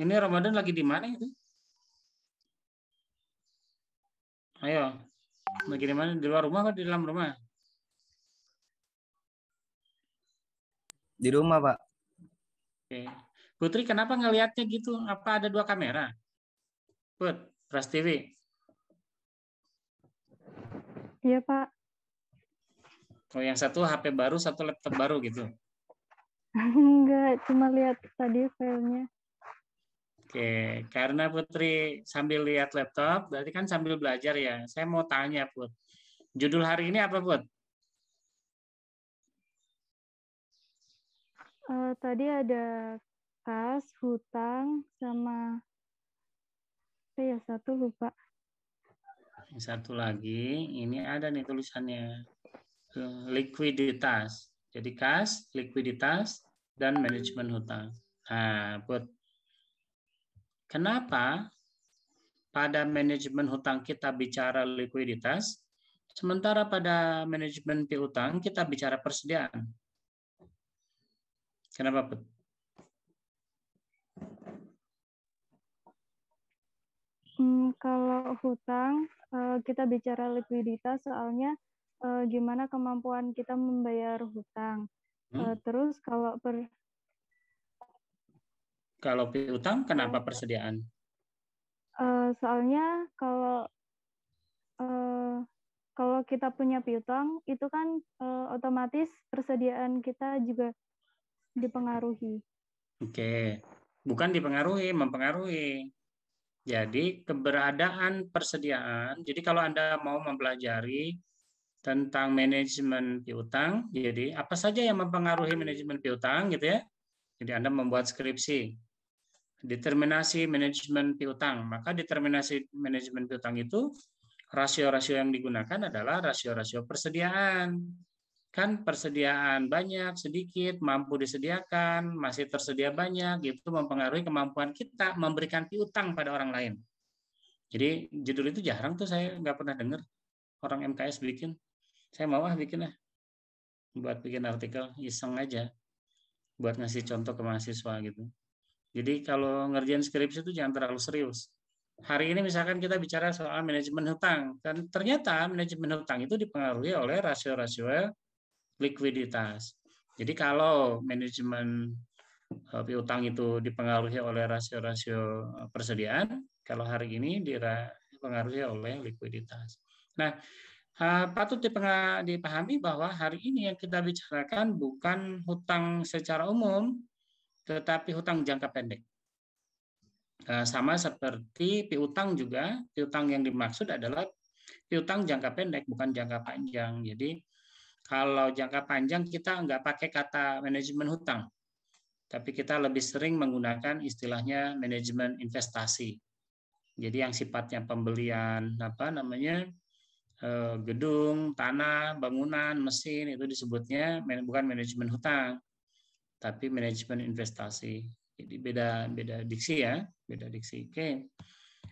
Ini Ramadan lagi di mana itu? Ayo, lagi di mana? Di luar rumah atau di dalam rumah? Di rumah, Pak. Oke. Putri, kenapa ngelihatnya gitu? Apa ada dua kamera? Put, Pras TV. Iya, Pak. Oh, yang satu HP baru, satu laptop baru gitu. Enggak, cuma lihat tadi filenya. Oke, karena Putri sambil lihat laptop, berarti kan sambil belajar ya. Saya mau tanya, Put. Judul hari ini apa, Put? Tadi ada kas, hutang, sama apa ya, satu lupa. Yang satu lagi, ini ada nih tulisannya. Likuiditas. Jadi kas, likuiditas, dan manajemen hutang. Nah, Put, kenapa pada manajemen hutang kita bicara likuiditas, sementara pada manajemen piutang kita bicara persediaan? Kenapa, Put? Kalau hutang, kita bicara likuiditas soalnya gimana kemampuan kita membayar hutang. Terus kalau piutang, kenapa persediaan? soalnya kalau kita punya piutang, itu kan otomatis persediaan kita juga dipengaruhi. Oke, bukan dipengaruhi, mempengaruhi. Jadi keberadaan persediaan, jadi kalau Anda mau mempelajari tentang manajemen piutang, jadi apa saja yang mempengaruhi manajemen piutang gitu ya. Jadi Anda membuat skripsi, determinasi manajemen piutang, maka determinasi manajemen piutang itu rasio-rasio yang digunakan adalah rasio-rasio persediaan. Kan persediaan banyak, sedikit, mampu disediakan, masih tersedia banyak, itu mempengaruhi kemampuan kita memberikan piutang pada orang lain. Jadi judul itu jarang tuh saya nggak pernah dengar orang MKS bikin. Saya mau bikin buat bikin artikel iseng aja, buat ngasih contoh ke mahasiswa gitu. Jadi kalau ngerjain skripsi itu jangan terlalu serius. Hari ini misalkan kita bicara soal manajemen hutang, dan ternyata manajemen hutang itu dipengaruhi oleh rasio-rasio likuiditas. Jadi kalau manajemen piutang itu dipengaruhi oleh rasio-rasio persediaan, kalau hari ini dipengaruhi oleh likuiditas. Nah, patut dipahami bahwa hari ini yang kita bicarakan bukan hutang secara umum, tetapi hutang jangka pendek. Sama seperti piutang juga, piutang yang dimaksud adalah piutang jangka pendek, bukan jangka panjang. Jadi kalau jangka panjang kita nggak pakai kata manajemen hutang, tapi kita lebih sering menggunakan istilahnya manajemen investasi. Jadi yang sifatnya pembelian gedung, tanah, bangunan, mesin itu disebutnya bukan manajemen hutang, tapi manajemen investasi. Jadi beda diksi ya, beda diksi. Oke.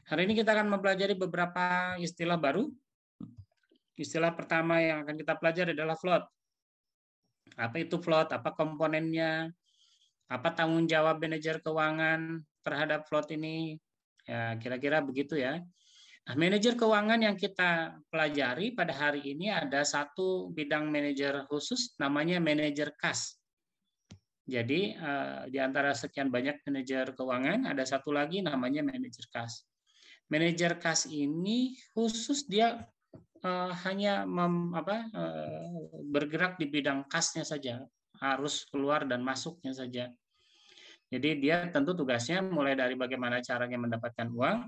Hari ini kita akan mempelajari beberapa istilah baru. Istilah pertama yang akan kita pelajari adalah float. Apa itu float? Apa komponennya? Apa tanggung jawab manajer keuangan terhadap float ini? Ya, kira-kira begitu ya. Nah, manajer keuangan yang kita pelajari pada hari ini ada satu bidang manajer khusus namanya manajer kas. Jadi di antara sekian banyak manajer keuangan ada satu lagi namanya manajer kas. Manajer kas ini khusus dia hanya bergerak di bidang kasnya saja, harus keluar dan masuknya saja. Jadi dia tentu tugasnya mulai dari bagaimana caranya mendapatkan uang,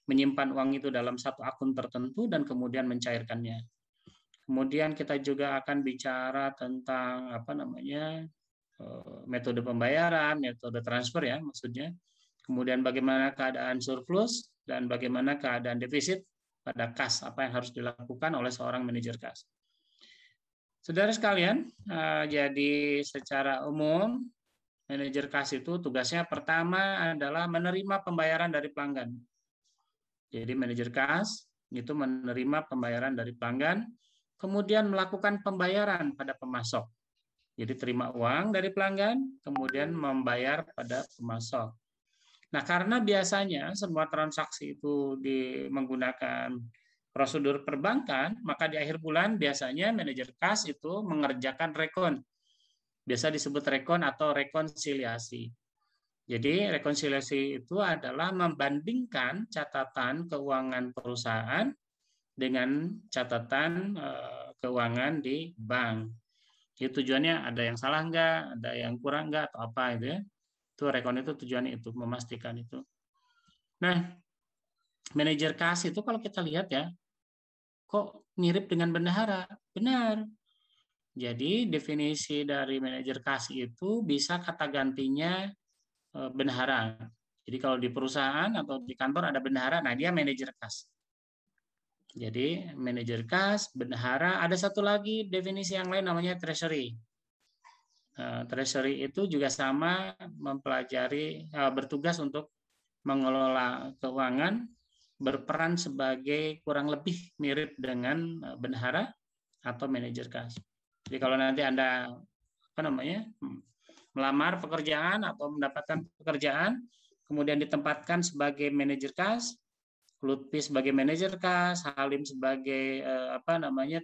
menyimpan uang itu dalam satu akun tertentu dan kemudian mencairkannya. Kemudian kita juga akan bicara tentang metode pembayaran, metode transfer ya maksudnya. Kemudian bagaimana keadaan surplus dan bagaimana keadaan defisit pada kas, apa yang harus dilakukan oleh seorang manajer kas. Saudara sekalian, jadi secara umum manajer kas itu tugasnya pertama adalah menerima pembayaran dari pelanggan. Jadi manajer kas itu menerima pembayaran dari pelanggan, kemudian melakukan pembayaran pada pemasok. Jadi terima uang dari pelanggan, kemudian membayar pada pemasok. Nah, karena biasanya semua transaksi itu menggunakan prosedur perbankan, maka di akhir bulan biasanya manajer kas itu mengerjakan rekon. Biasa disebut rekon atau rekonsiliasi. Jadi rekonsiliasi itu adalah membandingkan catatan keuangan perusahaan dengan catatan keuangan di bank. Itu tujuannya ada yang salah nggak, ada yang kurang nggak, atau apa itu ya. Itu rekon itu tujuannya itu, memastikan itu. Nah, manajer kas itu kalau kita lihat ya, kok mirip dengan bendahara? Benar. Jadi definisi dari manajer kas itu bisa kata gantinya bendahara. Jadi kalau di perusahaan atau di kantor ada bendahara, nah dia manajer kas. Jadi manajer kas, bendahara, ada satu lagi definisi yang lain namanya treasury. Treasury itu juga sama mempelajari, bertugas untuk mengelola keuangan, berperan sebagai kurang lebih mirip dengan bendahara atau manajer kas. Jadi kalau nanti Anda melamar pekerjaan atau mendapatkan pekerjaan, kemudian ditempatkan sebagai manajer kas, Lutfi sebagai manajer kas, Halim sebagai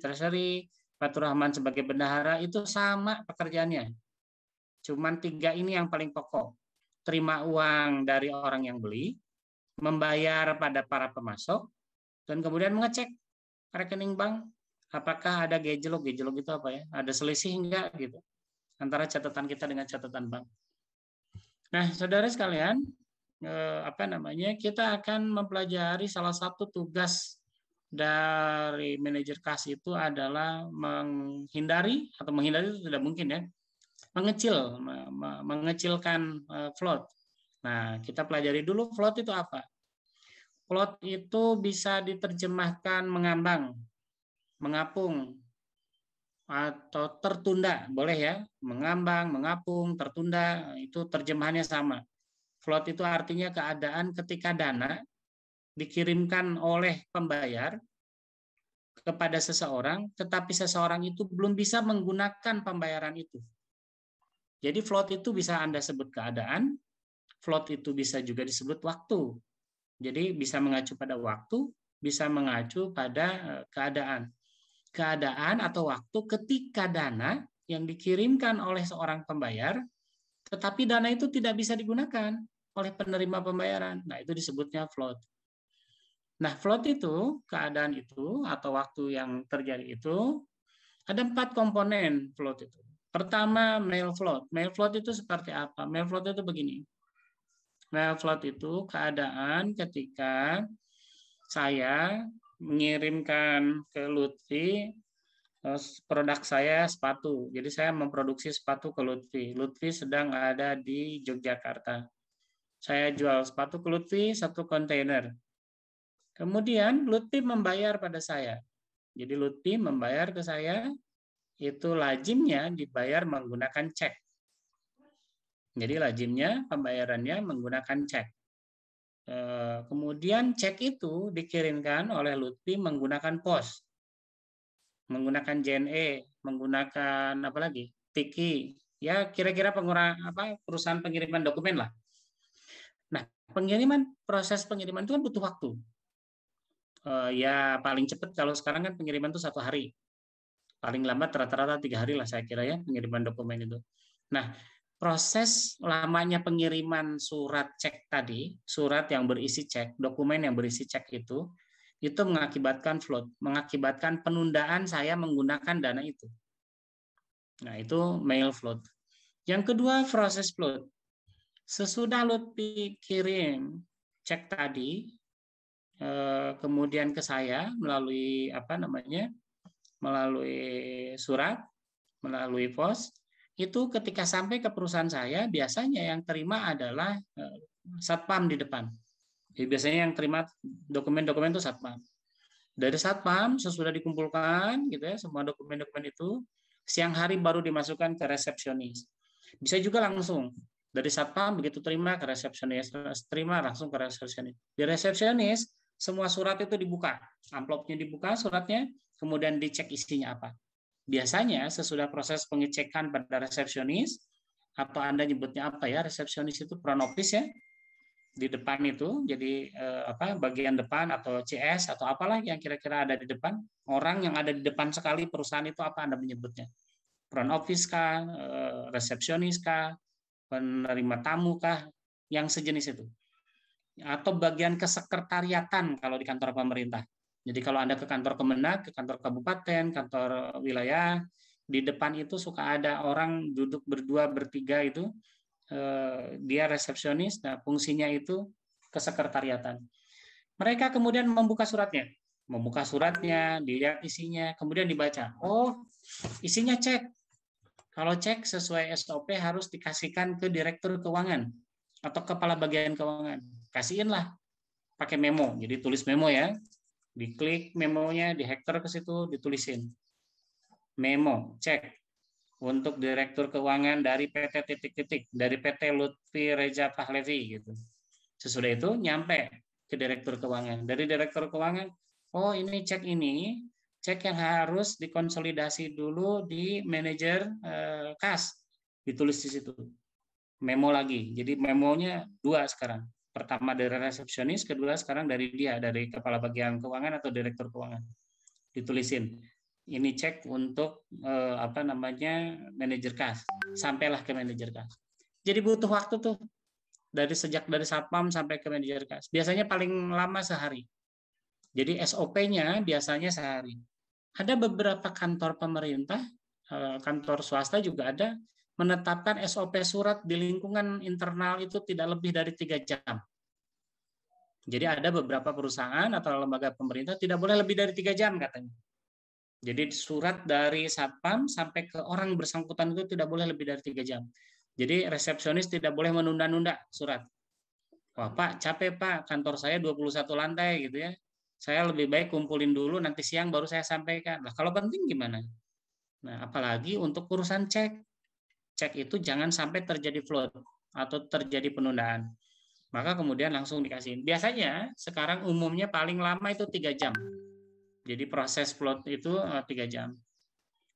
treasury, Fatur Rahman sebagai bendahara, itu sama pekerjaannya. Cuman 3 ini yang paling pokok. Terima uang dari orang yang beli, membayar pada para pemasok, dan kemudian mengecek rekening bank apakah ada gejolak itu apa ya? Ada selisih enggak gitu antara catatan kita dengan catatan bank. Nah, saudara sekalian, kita akan mempelajari salah satu tugas dari manajer kas itu adalah menghindari itu tidak mungkin ya, mengecilkan float. Nah, kita pelajari dulu float itu apa. Float itu bisa diterjemahkan mengambang, mengapung, atau tertunda, boleh ya, mengambang, mengapung, tertunda, itu terjemahannya sama. Float itu artinya keadaan ketika dana dikirimkan oleh pembayar kepada seseorang, tetapi seseorang itu belum bisa menggunakan pembayaran itu. Jadi float itu bisa Anda sebut keadaan, float itu bisa juga disebut waktu. Jadi bisa mengacu pada waktu, bisa mengacu pada keadaan. Keadaan atau waktu ketika dana yang dikirimkan oleh seorang pembayar, tetapi dana itu tidak bisa digunakan oleh penerima pembayaran. Nah, itu disebutnya float. Nah, float itu, keadaan itu, atau waktu yang terjadi itu, ada 4 komponen float itu. Pertama, mail float. Mail float itu seperti apa? Mail float itu begini. Mail float itu keadaan ketika saya mengirimkan ke Lutfi produk saya sepatu. Jadi saya memproduksi sepatu ke Lutfi. Lutfi sedang ada di Yogyakarta. Saya jual sepatu ke Lutfi 1 kontainer. Kemudian Lutfi membayar pada saya. Jadi Lutfi membayar ke saya, itu lazimnya dibayar menggunakan cek. Jadi lazimnya pembayarannya menggunakan cek. Kemudian cek itu dikirimkan oleh Lutfi menggunakan pos, menggunakan JNE, menggunakan apa lagi? Tiki. Ya kira-kira perusahaan pengiriman dokumen lah. Nah, proses pengiriman itu kan butuh waktu. Ya paling cepat kalau sekarang kan pengiriman itu 1 hari. Paling lambat rata-rata 3 hari lah saya kira ya pengiriman dokumen itu. Nah, proses lamanya pengiriman surat cek tadi, surat yang berisi cek, dokumen yang berisi cek itu mengakibatkan float, mengakibatkan penundaan saya menggunakan dana itu. Nah, itu mail float. Yang kedua, proses float. Sesudah Lutfi kirim cek tadi, kemudian ke saya melalui melalui surat, melalui pos, itu ketika sampai ke perusahaan saya, biasanya yang terima adalah satpam di depan. Jadi biasanya yang terima dokumen-dokumen itu satpam. Dari satpam sesudah dikumpulkan gitu ya, semua dokumen-dokumen itu, siang hari baru dimasukkan ke resepsionis. Bisa juga langsung dari satpam begitu terima ke resepsionis, terima langsung ke resepsionis. Di resepsionis semua surat itu dibuka, amplopnya dibuka, suratnya, kemudian dicek isinya apa. Biasanya sesudah proses pengecekan pada resepsionis, atau Anda nyebutnya apa ya, resepsionis itu front office ya. di depan itu, jadi bagian depan atau CS atau apalah yang kira-kira ada di depan, orang yang ada di depan sekali perusahaan itu apa Anda menyebutnya? Front office kah, resepsionis kah, penerima tamu kah, yang sejenis itu. Atau bagian kesekretariatan kalau di kantor pemerintah. Jadi kalau Anda ke kantor Kemenag, ke kantor kabupaten, kantor wilayah, di depan itu suka ada orang duduk berdua, bertiga itu, dia resepsionis, nah fungsinya itu kesekretariatan. Mereka kemudian membuka suratnya, dilihat isinya, kemudian dibaca. Oh, isinya cek. Kalau cek sesuai SOP harus dikasihkan ke direktur keuangan atau kepala bagian keuangan. Kasihinlah pakai memo. Jadi tulis memo ya. Diklik memonya, dihektar ke situ, ditulisin. Memo, cek. Untuk direktur keuangan dari PT titik-titik, dari PT Lutfi Reja Pahlevi gitu. Sesudah itu nyampe ke direktur keuangan. Dari direktur keuangan, oh ini, cek yang harus dikonsolidasi dulu di manajer kas. Ditulis di situ. Memo lagi. Jadi memonya 2 sekarang. Pertama dari resepsionis, kedua sekarang dari dia, dari kepala bagian keuangan atau direktur keuangan. Ditulisin. Ini cek untuk manajer kas. Sampailah ke manajer kas. Jadi butuh waktu tuh dari satpam sampai ke manajer kas. Biasanya paling lama sehari. Jadi SOP-nya biasanya sehari. Ada beberapa kantor pemerintah, kantor swasta juga ada, menetapkan SOP surat di lingkungan internal itu tidak lebih dari 3 jam. Jadi ada beberapa perusahaan atau lembaga pemerintah tidak boleh lebih dari 3 jam katanya. Jadi surat dari satpam sampai ke orang bersangkutan itu tidak boleh lebih dari 3 jam. Jadi resepsionis tidak boleh menunda-nunda surat. Wah Pak, capek Pak, kantor saya 21 lantai gitu ya. Saya lebih baik kumpulin dulu, nanti siang baru saya sampaikan. Nah, kalau penting gimana? Nah, apalagi untuk urusan cek. Cek itu jangan sampai terjadi float atau terjadi penundaan. Maka kemudian langsung dikasihin. Biasanya sekarang umumnya paling lama itu 3 jam. Jadi proses float itu 3 jam.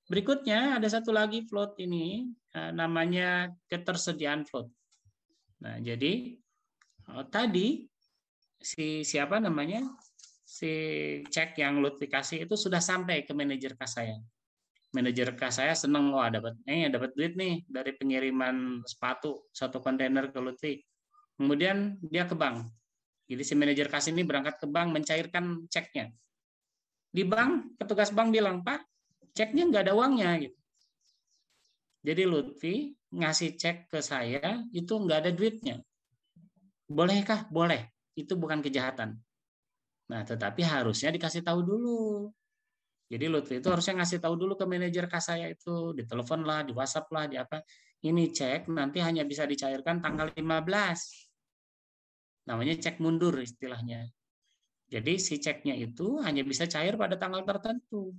Berikutnya ada satu lagi float ini, namanya ketersediaan float. Nah, jadi tadi si cek yang Lutfi kasih itu sudah sampai ke manajer kas saya. Manajer kas saya senang, wah dapat duit nih dari pengiriman sepatu 1 kontainer ke Lutfi. Kemudian dia ke bank. Jadi si manajer kas ini berangkat ke bank mencairkan ceknya. Di bank, petugas bank bilang, Pak, ceknya nggak ada uangnya. Gitu. Jadi Lutfi ngasih cek ke saya, itu nggak ada duitnya. Bolehkah? Boleh. Itu bukan kejahatan. Nah, tetapi harusnya dikasih tahu dulu. Jadi Lutfi itu harusnya ngasih tahu dulu ke manajer kas saya itu, di telepon lah, di WhatsApp lah, di apa. Ini cek nanti hanya bisa dicairkan tanggal 15. Namanya cek mundur istilahnya. Jadi si ceknya itu hanya bisa cair pada tanggal tertentu.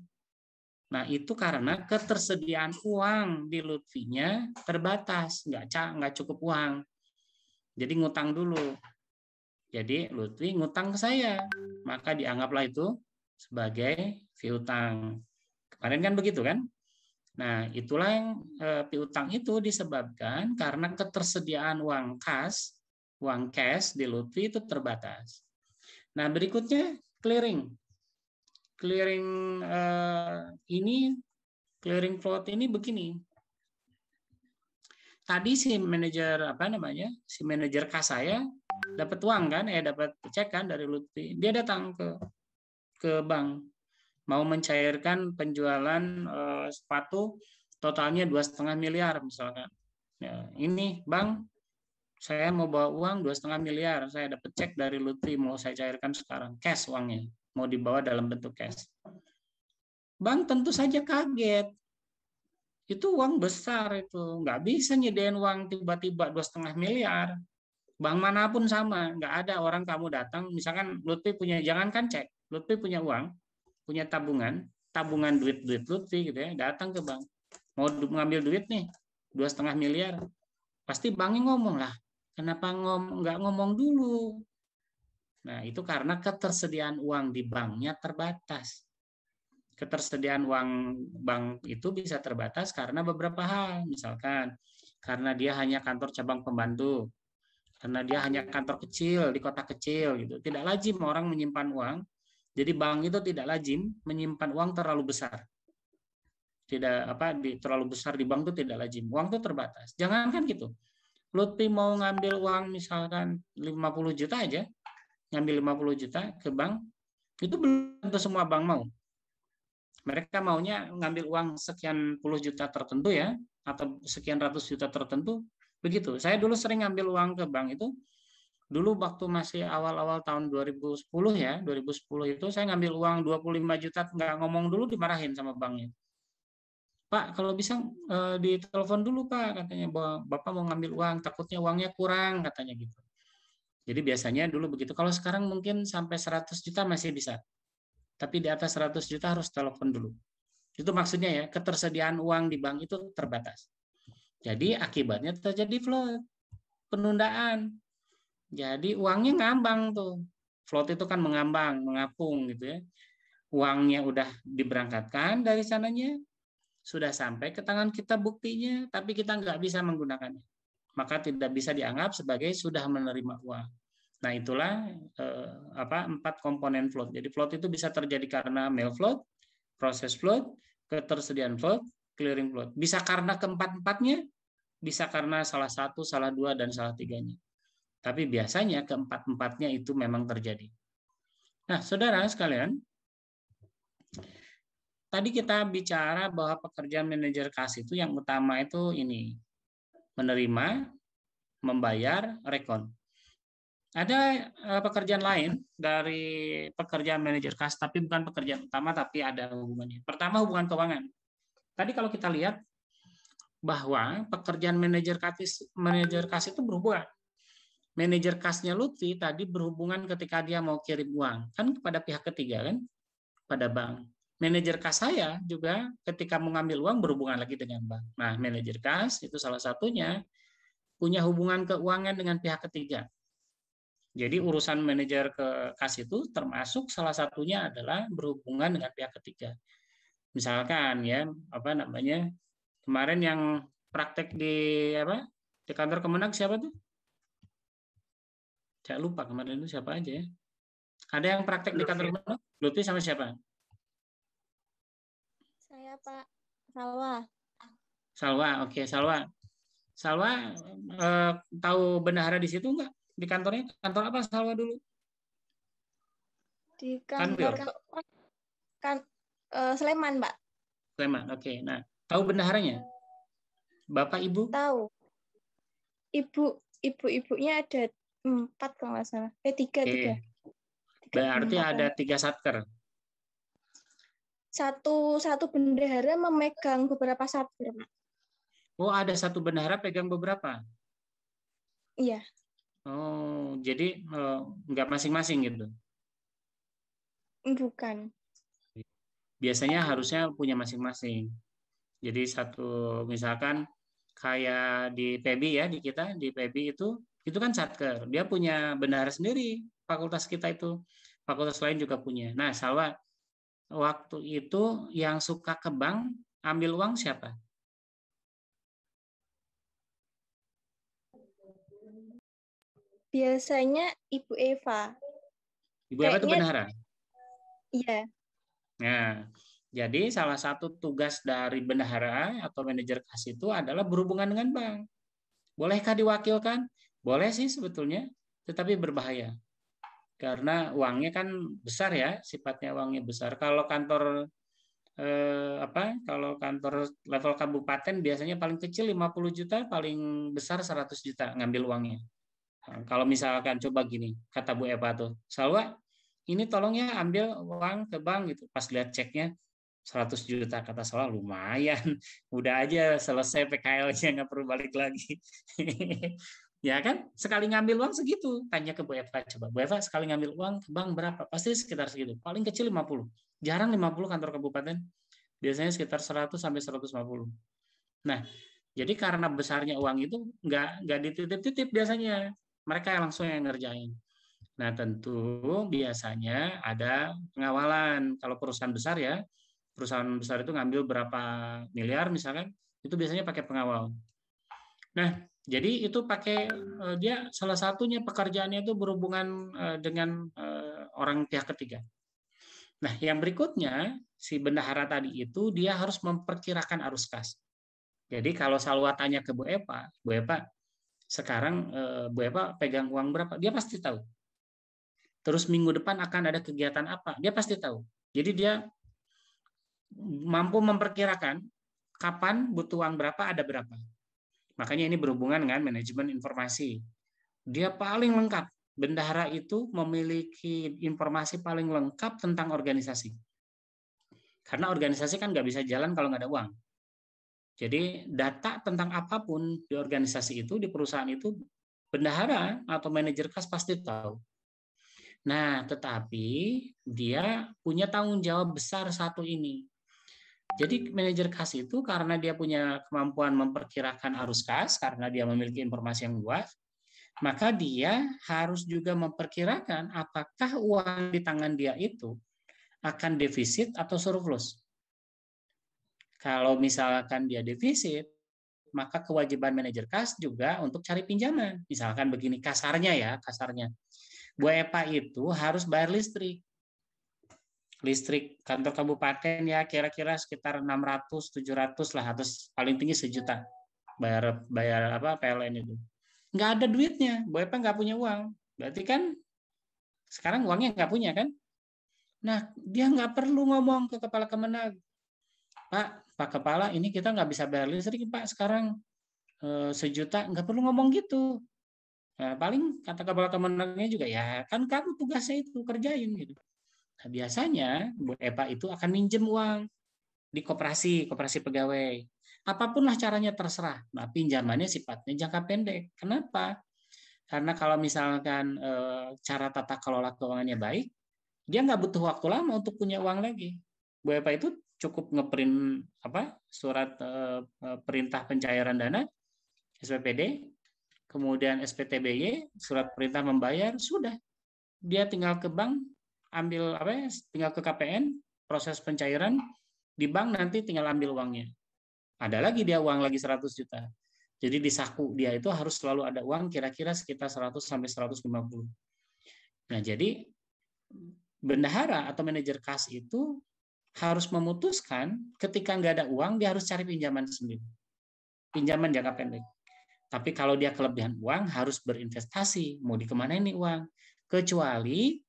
Nah, itu karena ketersediaan uang di Lutfinya terbatas, nggak cukup uang. Jadi ngutang dulu. Jadi Lutfi ngutang ke saya, maka dianggaplah itu sebagai piutang. Kemarin kan begitu kan? Nah, itulah yang piutang itu disebabkan karena ketersediaan uang cash di Lutfi itu terbatas. Nah, berikutnya clearing. Clearing float ini begini. Tadi si manajer kas saya dapat uang kan, dapat cek kan dari Lutfi. Dia datang ke bank mau mencairkan penjualan sepatu totalnya 2,5 miliar misalkan. Ya, ini bang, saya mau bawa uang 2,5 miliar. Saya dapat cek dari Lutfi mau saya cairkan sekarang, cash uangnya, mau dibawa dalam bentuk cash. Bank tentu saja kaget. Itu uang besar itu, nggak bisa nyediain uang tiba-tiba 2,5 miliar. Bank manapun sama, nggak ada orang kamu datang, misalkan Lutfi punya, jangankan cek, Lutfi punya uang, punya tabungan duit Lutfi gitu ya, datang ke bank, mau mengambil duit nih 2,5 miliar, pasti banknya ngomong lah, kenapa nggak ngomong dulu? Nah itu karena ketersediaan uang di banknya terbatas. Ketersediaan uang bank itu bisa terbatas karena beberapa hal, misalkan karena dia hanya kantor cabang pembantu, karena dia hanya kantor kecil di kota kecil gitu. Tidak lazim orang menyimpan uang. Jadi bank itu tidak lazim menyimpan uang terlalu besar. Tidak terlalu besar di bank itu tidak lazim. Uang itu terbatas. Jangankan gitu. Lutfi mau ngambil uang misalkan 50 juta aja, ngambil 50 juta ke bank, itu belum tentu semua bank mau. Mereka maunya ngambil uang sekian puluh juta tertentu ya, atau sekian ratus juta tertentu, begitu. Saya dulu sering ngambil uang ke bank itu, dulu waktu masih awal-awal tahun 2010 ya, 2010 itu saya ngambil uang 25 juta, nggak ngomong dulu dimarahin sama banknya. Pak, kalau bisa ditelepon dulu Pak, katanya Bapak mau ngambil uang, takutnya uangnya kurang, katanya gitu. Jadi biasanya dulu begitu. Kalau sekarang mungkin sampai 100 juta masih bisa. Tapi di atas 100 juta harus telepon dulu. Itu maksudnya ya, ketersediaan uang di bank itu terbatas. Jadi akibatnya terjadi float, penundaan. Jadi uangnya ngambang tuh. Float itu kan mengambang, mengapung gitu ya. Uangnya udah diberangkatkan dari sananya, sudah sampai ke tangan kita buktinya, tapi kita nggak bisa menggunakannya. Maka tidak bisa dianggap sebagai sudah menerima uang. Nah itulah 4 komponen float. Jadi float itu bisa terjadi karena mail float, proses float, ketersediaan float, clearing float. Bisa karena keempat-empatnya, bisa karena salah satu, salah dua, dan salah tiganya. Tapi biasanya keempat-empatnya itu memang terjadi. Nah, saudara sekalian, tadi kita bicara bahwa pekerjaan manajer kas itu yang utama itu ini, menerima, membayar, rekon. Ada pekerjaan lain dari pekerjaan manajer kas, tapi bukan pekerjaan utama, tapi ada hubungannya. Pertama, hubungan keuangan. Tadi kalau kita lihat bahwa pekerjaan manajer kas itu berhubungan. Manajer kasnya Lutfi tadi berhubungan ketika dia mau kirim uang, kan kepada pihak ketiga kan, pada bank. Manajer kas saya juga ketika mau ngambil uang berhubungan lagi dengan bank. Nah, manajer kas itu salah satunya punya hubungan keuangan dengan pihak ketiga. Jadi urusan manajer kas itu termasuk salah satunya adalah berhubungan dengan pihak ketiga. Misalkan ya, kemarin yang praktek di kantor Kemenag siapa tuh? Saya lupa kemarin itu siapa aja ya. Ada yang praktek di kantor Kemenag? Lutfi sama siapa? Saya Pak Salwa. Salwa, oke Salwa. Salwa tahu bendahara di situ nggak? Di kantornya? Kantor apa Salwa dulu? Di kantor Sleman, Pak. Sleman, oke. Nah, tahu bendaharanya? Bapak, Ibu? Tahu. Ibu-ibunya ada 4 kalau nggak salah. 3. Berarti ada 3 satker. Satu bendahara memegang beberapa satker, Pak. Oh, ada satu bendahara pegang beberapa? Iya. Oh, jadi nggak masing-masing gitu? Bukan. Biasanya harusnya punya masing-masing. Jadi misalkan kayak di PEBI ya, di PEBI itu kan satker. Dia punya bendahara sendiri, fakultas kita itu. Fakultas lain juga punya. Nah, Salwa, waktu itu yang suka ke bank ambil uang siapa? Biasanya Ibu Eva. Ibu Eva itu bendahara? Iya. Nah, jadi salah satu tugas dari bendahara atau manajer kas itu adalah berhubungan dengan bank. Bolehkah diwakilkan? Boleh sih sebetulnya, tetapi berbahaya. Karena uangnya kan besar ya, sifatnya uangnya besar. Kalau kantor kalau kantor level kabupaten biasanya paling kecil 50 juta, paling besar 100 juta ngambil uangnya. Nah, kalau misalkan coba gini, kata Bu Eva tuh, Salwa, ini tolong ya ambil uang ke bank gitu. Pas lihat ceknya 100 juta, kata Salwa, lumayan. Udah aja selesai PKL-nya, nggak perlu balik lagi. Ya kan, sekali ngambil uang segitu. Tanya ke Bu Eva, coba. Bu Eva, sekali ngambil uang ke bank berapa? Pasti sekitar segitu. Paling kecil 50. Jarang 50 kantor kabupaten. Biasanya sekitar 100 sampai 150. Nah, jadi karena besarnya uang itu nggak dititip-titip biasanya. Mereka yang langsung yang ngerjain. Nah, tentu biasanya ada pengawalan. Kalau perusahaan besar ya, perusahaan besar itu ngambil berapa miliar misalkan, itu biasanya pakai pengawal. Nah, Jadi itu pakai dia salah satunya pekerjaannya itu berhubungan dengan orang pihak ketiga. Nah, yang berikutnya si bendahara tadi itu dia harus memperkirakan arus kas. Jadi kalau Salwa tanya ke Bu Epa sekarang Bu Epa pegang uang berapa? Dia pasti tahu. Terus minggu depan akan ada kegiatan apa? Dia pasti tahu. Jadi dia mampu memperkirakan kapan butuh uang berapa, ada berapa. Makanya ini berhubungan dengan manajemen informasi. Dia paling lengkap. Bendahara itu memiliki informasi paling lengkap tentang organisasi. Karena organisasi kan nggak bisa jalan kalau nggak ada uang. Jadi data tentang apapun di organisasi itu, di perusahaan itu, bendahara atau manajer kas pasti tahu. Nah, tetapi dia punya tanggung jawab besar satu ini. Jadi manajer kas itu karena dia punya kemampuan memperkirakan arus kas, karena dia memiliki informasi yang luas, maka dia harus juga memperkirakan apakah uang di tangan dia itu akan defisit atau surplus. Kalau misalkan dia defisit, maka kewajiban manajer kas juga untuk cari pinjaman. Misalkan begini kasarnya ya, kasarnya. Bu Epa itu harus bayar listrik. Listrik kantor kabupaten ya kira-kira sekitar 600-700 lah, atau paling tinggi 1 juta bayar apa PLN itu. Nggak ada duitnya, Bu Epa nggak punya uang. Berarti kan sekarang uangnya nggak punya kan? Nah, dia nggak perlu ngomong ke kepala Kemenag, Pak Kepala, ini kita nggak bisa bayar listrik Pak sekarang 1 juta, nggak perlu ngomong gitu. Nah, paling kata kepala Kemenagnya juga ya kan kamu tugasnya itu kerjain gitu. Nah, biasanya Bu Epa itu akan minjem uang di koperasi pegawai. Apapun lah caranya terserah. Nah, pinjamannya sifatnya jangka pendek. Kenapa? Karena kalau misalkan cara tata kelola keuangannya baik, dia nggak butuh waktu lama untuk punya uang lagi. Bu Epa itu cukup ngeprint surat perintah pencairan dana SPPD, kemudian SPTBY, surat perintah membayar, sudah. Dia tinggal ke bank, ambil tinggal ke KPN, proses pencairan di bank, nanti tinggal ambil uangnya. Ada lagi dia uang lagi 100 juta. Jadi di saku dia itu harus selalu ada uang kira-kira sekitar 100 sampai 150. Nah, jadi bendahara atau manajer kas itu harus memutuskan ketika nggak ada uang dia harus cari pinjaman sendiri. Pinjaman jangka pendek. Tapi kalau dia kelebihan uang harus berinvestasi. Mau dikemana ini uang? Kecuali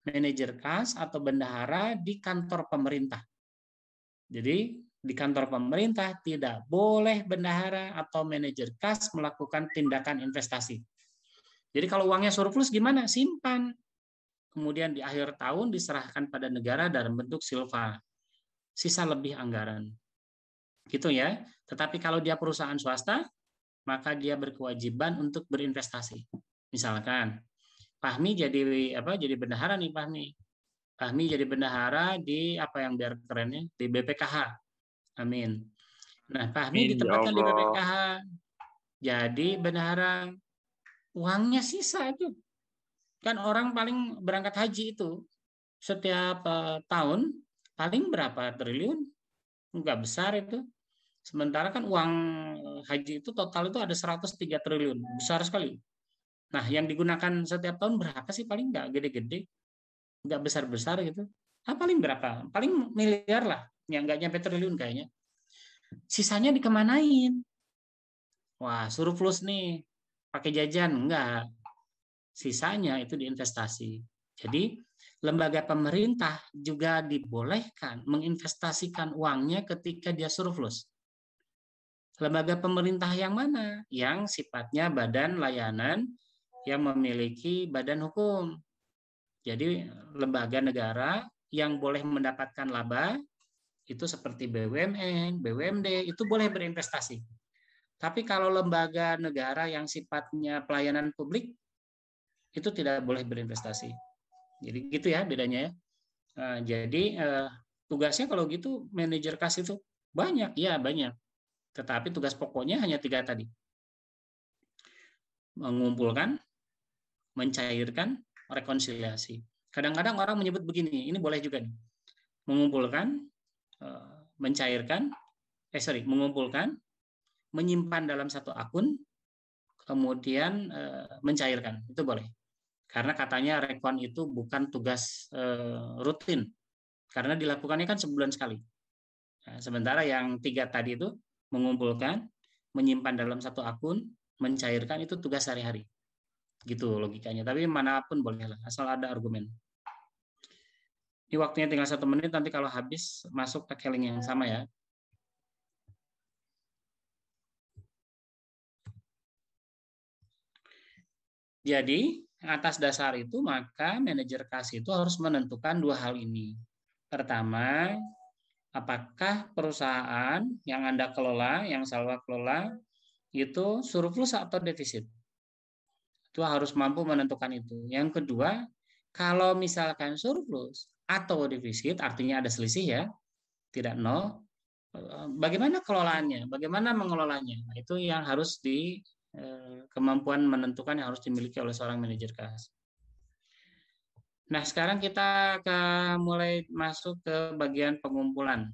manajer kas atau bendahara di kantor pemerintah. Jadi di kantor pemerintah tidak boleh bendahara atau manajer kas melakukan tindakan investasi. Jadi kalau uangnya surplus gimana? Simpan. Kemudian di akhir tahun diserahkan pada negara dalam bentuk silva. Sisa lebih anggaran. Gitu ya. Tetapi kalau dia perusahaan swasta, maka dia berkewajiban untuk berinvestasi. Misalkan Fahmi jadi bendahara nih Fahmi. Fahmi jadi bendahara di apa yang biar kerennya di BPKH. Amin. Nah, Fahmi ditempatkan di BPKH. Jadi bendahara, uangnya sisa itu. Kan orang paling berangkat haji itu setiap tahun paling berapa triliun? Enggak besar itu. Sementara kan uang haji itu total itu ada 103 triliun. Besar sekali. Nah, yang digunakan setiap tahun berapa sih? Paling enggak gede-gede. Enggak besar-besar gitu. Ah, paling berapa? Paling miliar lah. Yang enggak nyampe triliun kayaknya. Sisanya dikemanain? Wah, surplus nih. Pakai jajan? Enggak. Sisanya itu diinvestasi. Jadi, lembaga pemerintah juga dibolehkan menginvestasikan uangnya ketika dia surplus. Lembaga pemerintah yang mana? Yang sifatnya badan layanan yang memiliki badan hukum. Jadi, lembaga negara yang boleh mendapatkan laba itu seperti BUMN, BUMD, itu boleh berinvestasi. Tapi kalau lembaga negara yang sifatnya pelayanan publik, itu tidak boleh berinvestasi. Jadi gitu ya bedanya ya. Jadi tugasnya kalau gitu manajer kas itu banyak, ya banyak. Tetapi tugas pokoknya hanya 3 tadi. Mengumpulkan, mencairkan, rekonsiliasi. Kadang-kadang orang menyebut begini, ini boleh juga nih. Mengumpulkan, mencairkan, mengumpulkan, menyimpan dalam satu akun, kemudian mencairkan, itu boleh. Karena katanya rekon itu bukan tugas rutin, karena dilakukannya kan sebulan sekali. Nah, sementara yang 3 tadi itu mengumpulkan, menyimpan dalam satu akun, mencairkan itu tugas sehari-hari. Gitu logikanya. Tapi manapun boleh lah, asal ada argumen. Ini waktunya tinggal 1 menit, nanti kalau habis masuk pakai link yang sama ya. Jadi, atas dasar itu maka manajer kas itu harus menentukan 2 hal ini. Pertama, apakah perusahaan yang Anda kelola, yang Salwa kelola, itu surplus atau defisit? Itu harus mampu menentukan itu. Yang kedua, kalau misalkan surplus atau defisit, artinya ada selisih ya, tidak nol, bagaimana kelolaannya, bagaimana mengelolanya? Nah, itu yang harus kemampuan menentukan yang harus dimiliki oleh seorang manajer kas. Nah, sekarang kita akan mulai masuk ke bagian pengumpulan.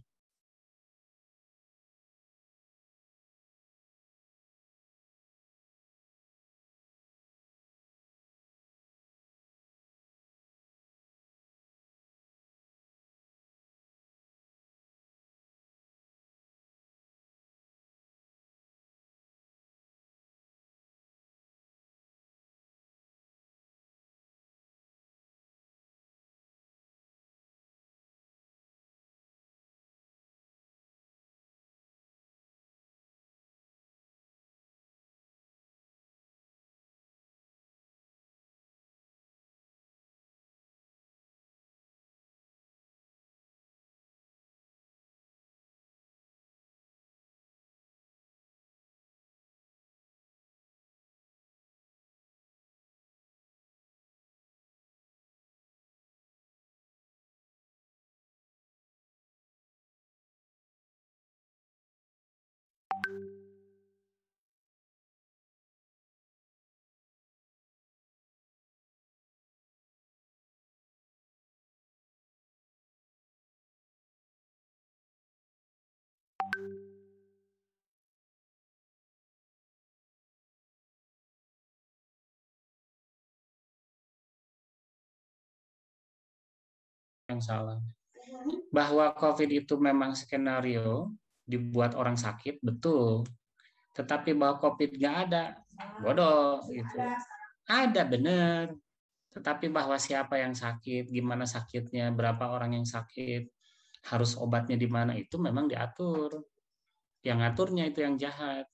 Yang salah. Bahwa COVID itu memang skenario dibuat orang sakit, betul. Tetapi bahwa COVID nggak ada, bodoh. Gitu. Ada, benar. Tetapi bahwa siapa yang sakit, gimana sakitnya, berapa orang yang sakit, harus obatnya di mana, itu memang diatur. Yang ngaturnya itu yang jahat.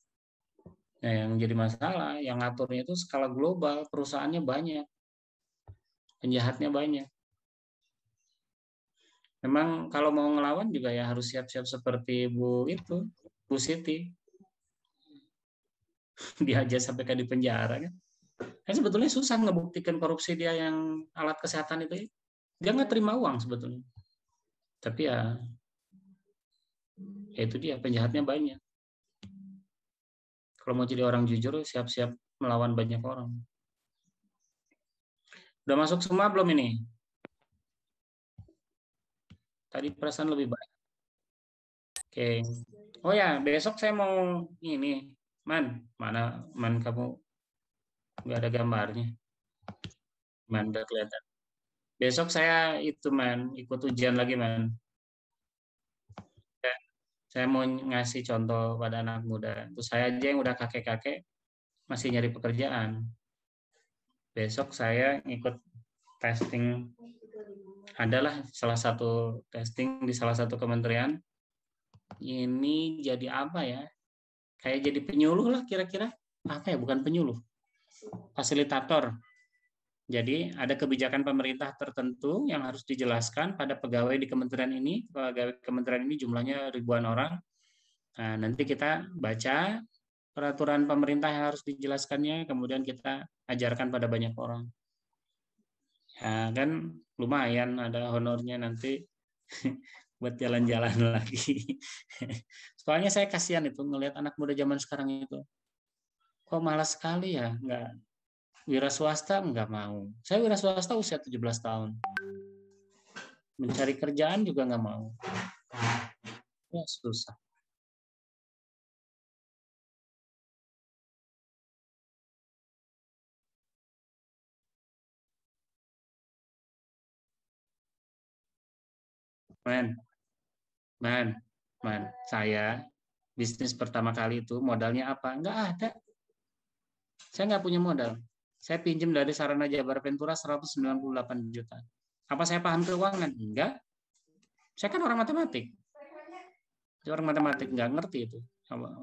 Nah, yang jadi masalah, yang ngaturnya itu skala global, perusahaannya banyak, penjahatnya banyak. Memang kalau mau ngelawan juga ya harus siap-siap seperti Bu Siti. Dia aja sampai kayak di penjara kan. Kan sebetulnya susah ngebuktikan korupsi dia yang alat kesehatan itu. Dia nggak terima uang sebetulnya. Tapi ya itu dia, penjahatnya banyak. Kalau mau jadi orang jujur, siap-siap melawan banyak orang. Udah masuk semua belum ini? Tadi perasaan lebih baik. Oke. Oh ya, besok saya mau ini. Man kamu nggak ada gambarnya. Man, udah kelihatan. Besok saya itu ikut ujian lagi Saya mau ngasih contoh pada anak muda. Terus saya aja yang udah kakek-kakek masih nyari pekerjaan. Besok saya ikut testing. Adalah salah satu testing di salah satu kementerian. Ini jadi apa ya? Kayak jadi penyuluh lah kira-kira. Apa ya? Bukan penyuluh. Fasilitator. Jadi ada kebijakan pemerintah tertentu yang harus dijelaskan pada pegawai di kementerian ini. Pegawai kementerian ini jumlahnya ribuan orang. Nah, nanti kita baca peraturan pemerintah yang harus dijelaskannya, kemudian kita ajarkan pada banyak orang. Ya kan lumayan ada honornya nanti buat jalan-jalan lagi. Soalnya saya kasihan itu ngelihat anak muda zaman sekarang itu. Kok malas sekali ya, nggak wira swasta nggak mau. Saya wira swasta usia 17 tahun. Mencari kerjaan juga nggak mau. Ya susah. Man, saya bisnis pertama kali itu modalnya apa? Nggak ada. Saya nggak punya modal. Saya pinjam dari Sarana Jabar Ventura 198 juta. Apa saya paham keuangan? Enggak. Saya kan orang matematik. Orang matematik nggak ngerti itu.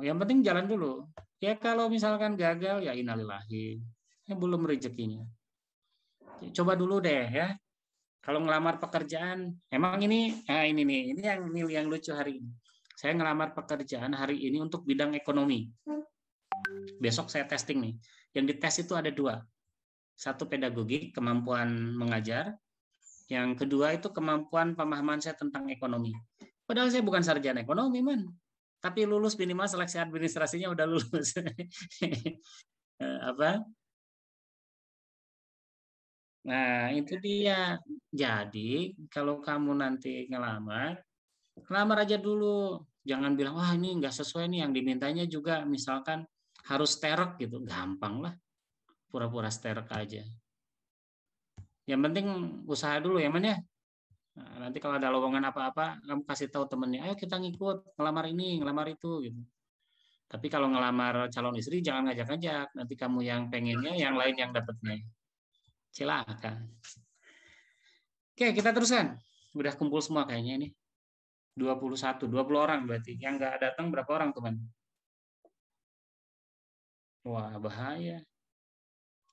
Yang penting jalan dulu. Ya kalau misalkan gagal, ya innalillahi. Ya belum rezekinya. Coba dulu deh ya. Kalau ngelamar pekerjaan, emang ini yang lucu hari ini. Saya ngelamar pekerjaan hari ini untuk bidang ekonomi. Besok saya testing nih. Yang dites itu ada 2. Satu pedagogik, kemampuan mengajar. Yang kedua itu kemampuan pemahaman saya tentang ekonomi. Padahal saya bukan sarjana ekonomi, man. Tapi lulus minimal seleksi administrasinya udah lulus. Apa? Nah, itu dia. Jadi, kalau kamu nanti ngelamar aja dulu. Jangan bilang, wah ini nggak sesuai nih, yang dimintanya juga misalkan harus sterek gitu. Gampang lah. Pura-pura sterek aja. Yang penting usaha dulu ya, man ya. Nah, nanti kalau ada lowongan apa-apa, kamu kasih tahu temennya, ayo kita ngikut, ngelamar ini, ngelamar itu gitu. Tapi kalau ngelamar calon istri, jangan ngajak-ngajak. Nanti kamu yang pengennya, yang lain yang dapatnya. Silakan. Oke, kita teruskan. Udah kumpul semua kayaknya ini. 20 orang berarti. Yang nggak datang berapa orang, teman? Wah, bahaya.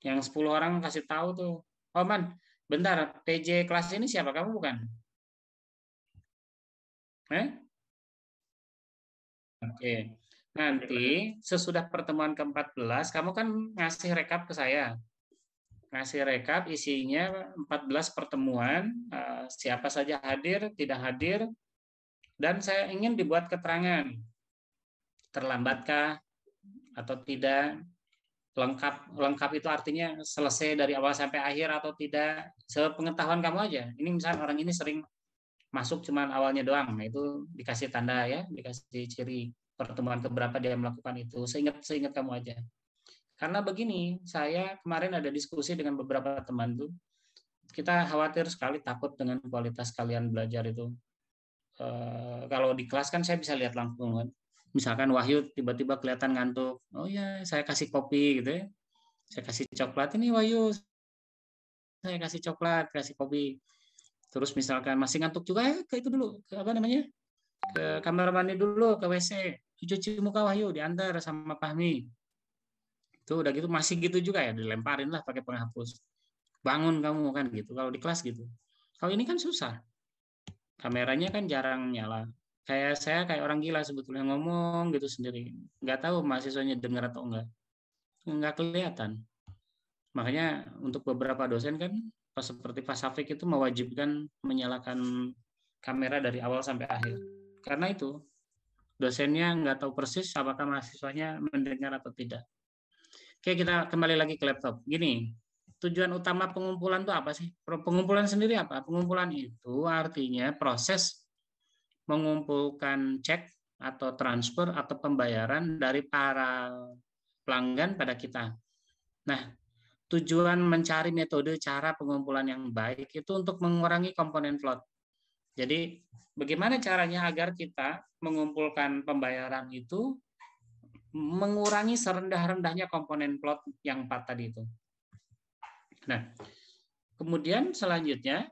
Yang 10 orang kasih tahu tuh. Oh, man, bentar. PJ kelas ini siapa? Kamu bukan? Oke. Nanti sesudah pertemuan ke-14, kamu kan ngasih rekap ke saya. Ngasih rekap isinya 14 pertemuan, siapa saja hadir, tidak hadir, dan saya ingin dibuat keterangan. Terlambatkah atau tidak? Lengkap itu artinya selesai dari awal sampai akhir atau tidak? Sepengetahuan kamu aja. Ini misalnya orang ini sering masuk cuman awalnya doang. Nah, itu dikasih tanda ya, dikasih ciri pertemuan keberapa dia melakukan itu. Seingat kamu aja. Karena begini, saya kemarin ada diskusi dengan beberapa teman tuh, kita khawatir sekali, takut dengan kualitas kalian belajar itu. Kalau di kelas kan saya bisa lihat langsung kan. Misalkan Wahyu tiba-tiba kelihatan ngantuk, oh ya saya kasih kopi gitu ya, saya kasih coklat, ini Wahyu, saya kasih coklat, kasih kopi. Terus misalkan masih ngantuk juga, ke itu dulu, ke apa namanya, ke kamar mandi dulu, ke WC, cuci muka Wahyu, diantar sama Fahmi. Itu udah gitu masih gitu juga ya, dilemparin lah pakai penghapus. Bangun kamu kan gitu. Kalau di kelas gitu. Kalau ini kan susah. Kameranya kan jarang nyala. Saya kayak orang gila sebetulnya ngomong gitu sendiri. Nggak tahu mahasiswanya dengar atau enggak. Nggak kelihatan. Makanya untuk beberapa dosen kan seperti Pak Safik itu mewajibkan menyalakan kamera dari awal sampai akhir. Karena itu dosennya nggak tahu persis apakah mahasiswanya mendengar atau tidak. Oke, kita kembali lagi ke laptop. Gini, tujuan utama pengumpulan itu apa sih? Pengumpulan sendiri apa? Pengumpulan itu artinya proses mengumpulkan cek atau transfer atau pembayaran dari para pelanggan pada kita. Nah, tujuan mencari metode cara pengumpulan yang baik itu untuk mengurangi komponen float. Jadi, bagaimana caranya agar kita mengumpulkan pembayaran itu mengurangi serendah-rendahnya komponen plot yang 4 tadi itu. Nah, kemudian selanjutnya,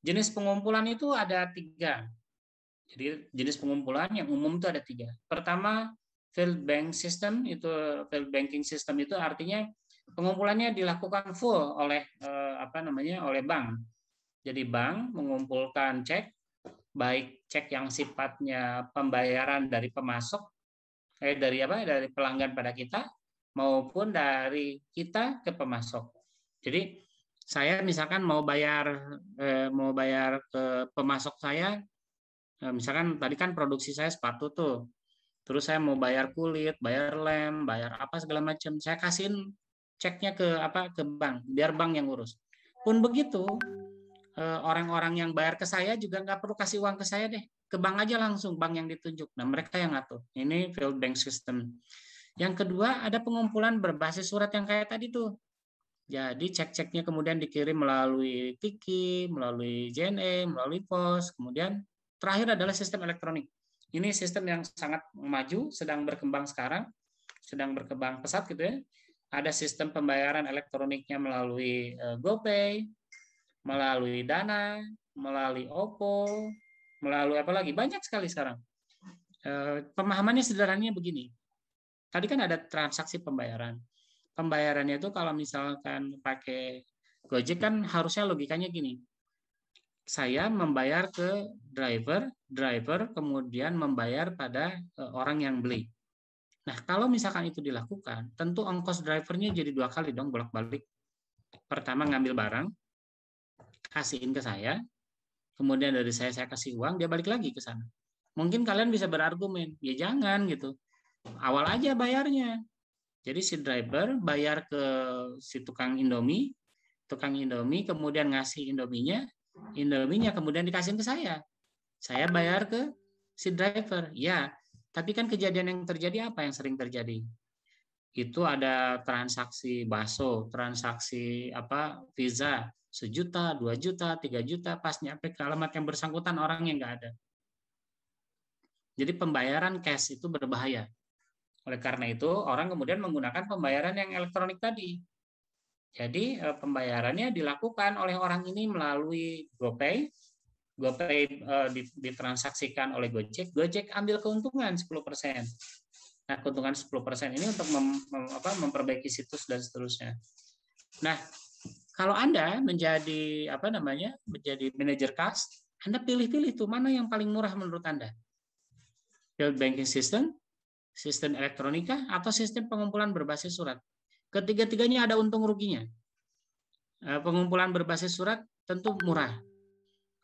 jenis pengumpulan itu ada 3. Jadi jenis pengumpulan yang umum itu ada 3. Pertama, field bank system itu, field banking system itu artinya pengumpulannya dilakukan full oleh oleh bank. Jadi bank mengumpulkan cek, baik cek yang sifatnya pembayaran dari pemasok, dari pelanggan pada kita, maupun dari kita ke pemasok. Jadi saya misalkan mau bayar ke pemasok saya, misalkan tadi kan produksi saya sepatu tuh, terus saya mau bayar kulit, bayar lem, bayar apa segala macam, saya kasihin ceknya ke bank, biar bank yang urus. Pun begitu, orang-orang yang bayar ke saya juga nggak perlu kasih uang ke saya deh, ke bank aja langsung, bank yang ditunjuk. Nah, mereka yang ngatur. Ini field bank system. Yang kedua, ada pengumpulan berbasis surat yang kayak tadi tuh. Jadi cek-ceknya kemudian dikirim melalui Tiki, melalui JNE, melalui pos, kemudian terakhir adalah sistem elektronik. Ini sistem yang sangat maju, sedang berkembang sekarang, sedang berkembang pesat gitu ya. Ada sistem pembayaran elektroniknya melalui GoPay, melalui Dana, melalui Oppo, melalui apa lagi? Banyak sekali sekarang. Pemahamannya sederhananya begini. Tadi kan ada transaksi pembayaran. Pembayarannya itu kalau misalkan pakai Gojek kan harusnya logikanya gini. Saya membayar ke driver kemudian membayar pada orang yang beli. Nah, kalau misalkan itu dilakukan, tentu ongkos drivernya jadi 2 kali dong bolak-balik. Pertama ngambil barang, kasihin ke saya, kemudian dari saya kasih uang, dia balik lagi ke sana. Mungkin kalian bisa berargumen, ya jangan gitu. Awal aja bayarnya. Jadi si driver bayar ke si tukang Indomie kemudian ngasih Indominya kemudian dikasihin ke saya. Saya bayar ke si driver. Ya, tapi kan kejadian yang terjadi apa yang sering terjadi? Itu ada transaksi bakso, transaksi pizza, 1 juta, 2 juta, 3 juta, pas nyampe ke alamat yang bersangkutan orang yang nggak ada. Jadi pembayaran cash itu berbahaya. Oleh karena itu, orang kemudian menggunakan pembayaran yang elektronik tadi. Jadi pembayarannya dilakukan oleh orang ini melalui GoPay. GoPay ditransaksikan oleh Gojek. Gojek ambil keuntungan 10%. Nah, keuntungan 10% ini untuk memperbaiki situs dan seterusnya. Nah, kalau Anda menjadi menjadi manajer kas, Anda pilih-pilih tuh mana yang paling murah menurut Anda. Field banking system, sistem elektronika, atau sistem pengumpulan berbasis surat. Ketiga-tiganya ada untung ruginya. Pengumpulan berbasis surat tentu murah.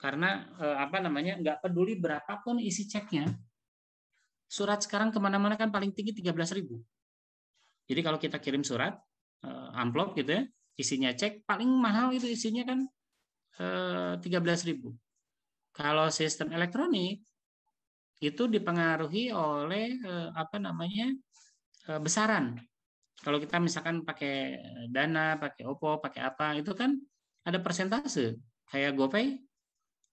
Karena nggak peduli berapapun isi ceknya, surat sekarang kemana-mana kan paling tinggi 13.000. Jadi kalau kita kirim surat, amplop gitu ya, isinya cek, paling mahal itu isinya kan 13.000. Kalau sistem elektronik, itu dipengaruhi oleh besaran. Kalau kita misalkan pakai Dana, pakai Oppo, pakai apa, itu kan ada persentase. Kayak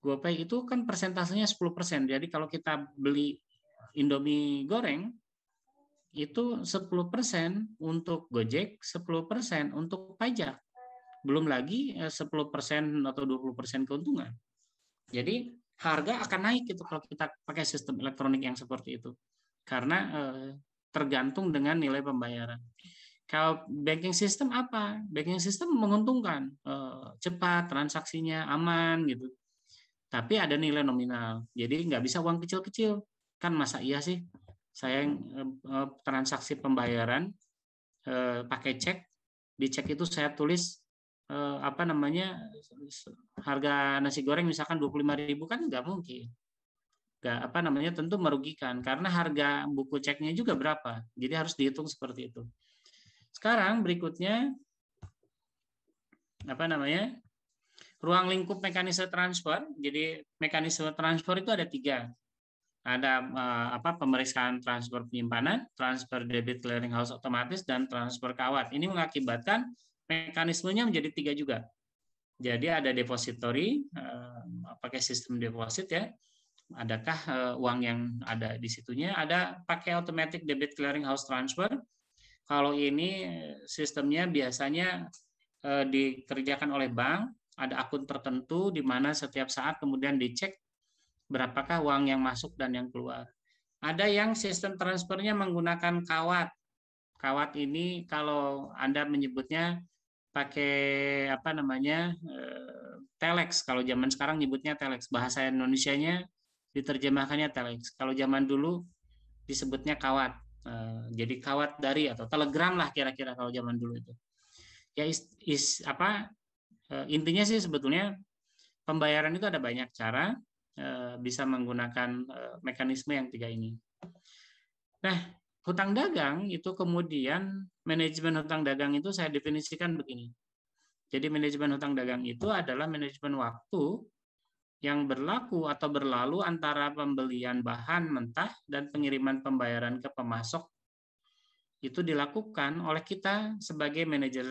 GoPay itu kan persentasenya 10%. Jadi kalau kita beli Indomie goreng, itu 10% untuk Gojek, 10% untuk pajak. Belum lagi 10% atau 20% keuntungan. Jadi harga akan naik gitu kalau kita pakai sistem elektronik yang seperti itu. Karena tergantung dengan nilai pembayaran. Kalau banking system apa? Banking system menguntungkan, cepat, transaksinya aman gitu. Tapi ada nilai nominal. Jadi nggak bisa uang kecil-kecil. Kan masa iya sih saya transaksi pembayaran pakai cek, di cek itu saya tulis harga nasi goreng misalkan 25.000 kan nggak mungkin. Nggak tentu merugikan karena harga buku ceknya juga berapa. Jadi harus dihitung seperti itu. Sekarang berikutnya ruang lingkup mekanisme transfer. Jadi mekanisme transfer itu ada 3. Ada pemeriksaan transfer penyimpanan, transfer debit clearinghouse otomatis, dan transfer kawat. Ini mengakibatkan mekanismenya menjadi 3 juga. Jadi ada depository, pakai sistem deposit ya. Adakah uang yang ada di situnya? Ada pakai automatic debit clearinghouse transfer. Kalau ini sistemnya biasanya dikerjakan oleh bank, ada akun tertentu di mana setiap saat kemudian dicek berapakah uang yang masuk dan yang keluar. Ada yang sistem transfernya menggunakan kawat. Kawat ini kalau Anda menyebutnya pakai telex. Kalau zaman sekarang nyebutnya telex. Bahasa Indonesianya diterjemahkannya telex. Kalau zaman dulu disebutnya kawat. Jadi kawat dari atau telegram lah kira-kira kalau zaman dulu itu. Ya intinya sih sebetulnya pembayaran itu ada banyak cara. Bisa menggunakan mekanisme yang 3 ini. Nah, hutang dagang itu kemudian manajemen hutang dagang itu saya definisikan begini. Jadi manajemen hutang dagang itu adalah manajemen waktu yang berlaku atau berlalu antara pembelian bahan mentah dan pengiriman pembayaran ke pemasok itu dilakukan oleh kita sebagai manajer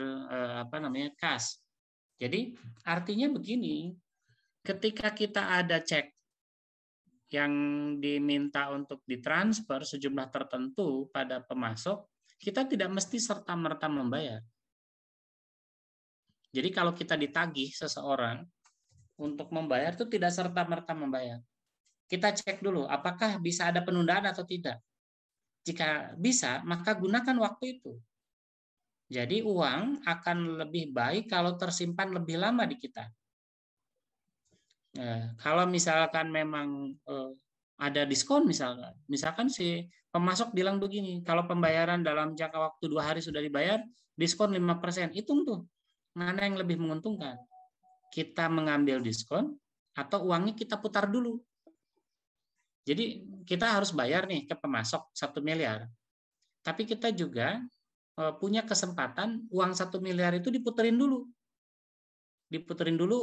kas. Jadi artinya begini, ketika kita ada cek yang diminta untuk ditransfer sejumlah tertentu pada pemasok, kita tidak mesti serta-merta membayar. Jadi kalau kita ditagih seseorang untuk membayar itu tidak serta-merta membayar. Kita cek dulu apakah bisa ada penundaan atau tidak. Jika bisa, maka gunakan waktu itu. Jadi uang akan lebih baik kalau tersimpan lebih lama di kita. Kalau misalkan memang ada diskon misalkan si pemasok bilang begini, kalau pembayaran dalam jangka waktu 2 hari sudah dibayar, diskon 5%. Hitung tuh, mana yang lebih menguntungkan. Kita mengambil diskon atau uangnya kita putar dulu. Jadi kita harus bayar nih ke pemasok 1 miliar. Tapi kita juga punya kesempatan uang 1 miliar itu diputerin dulu.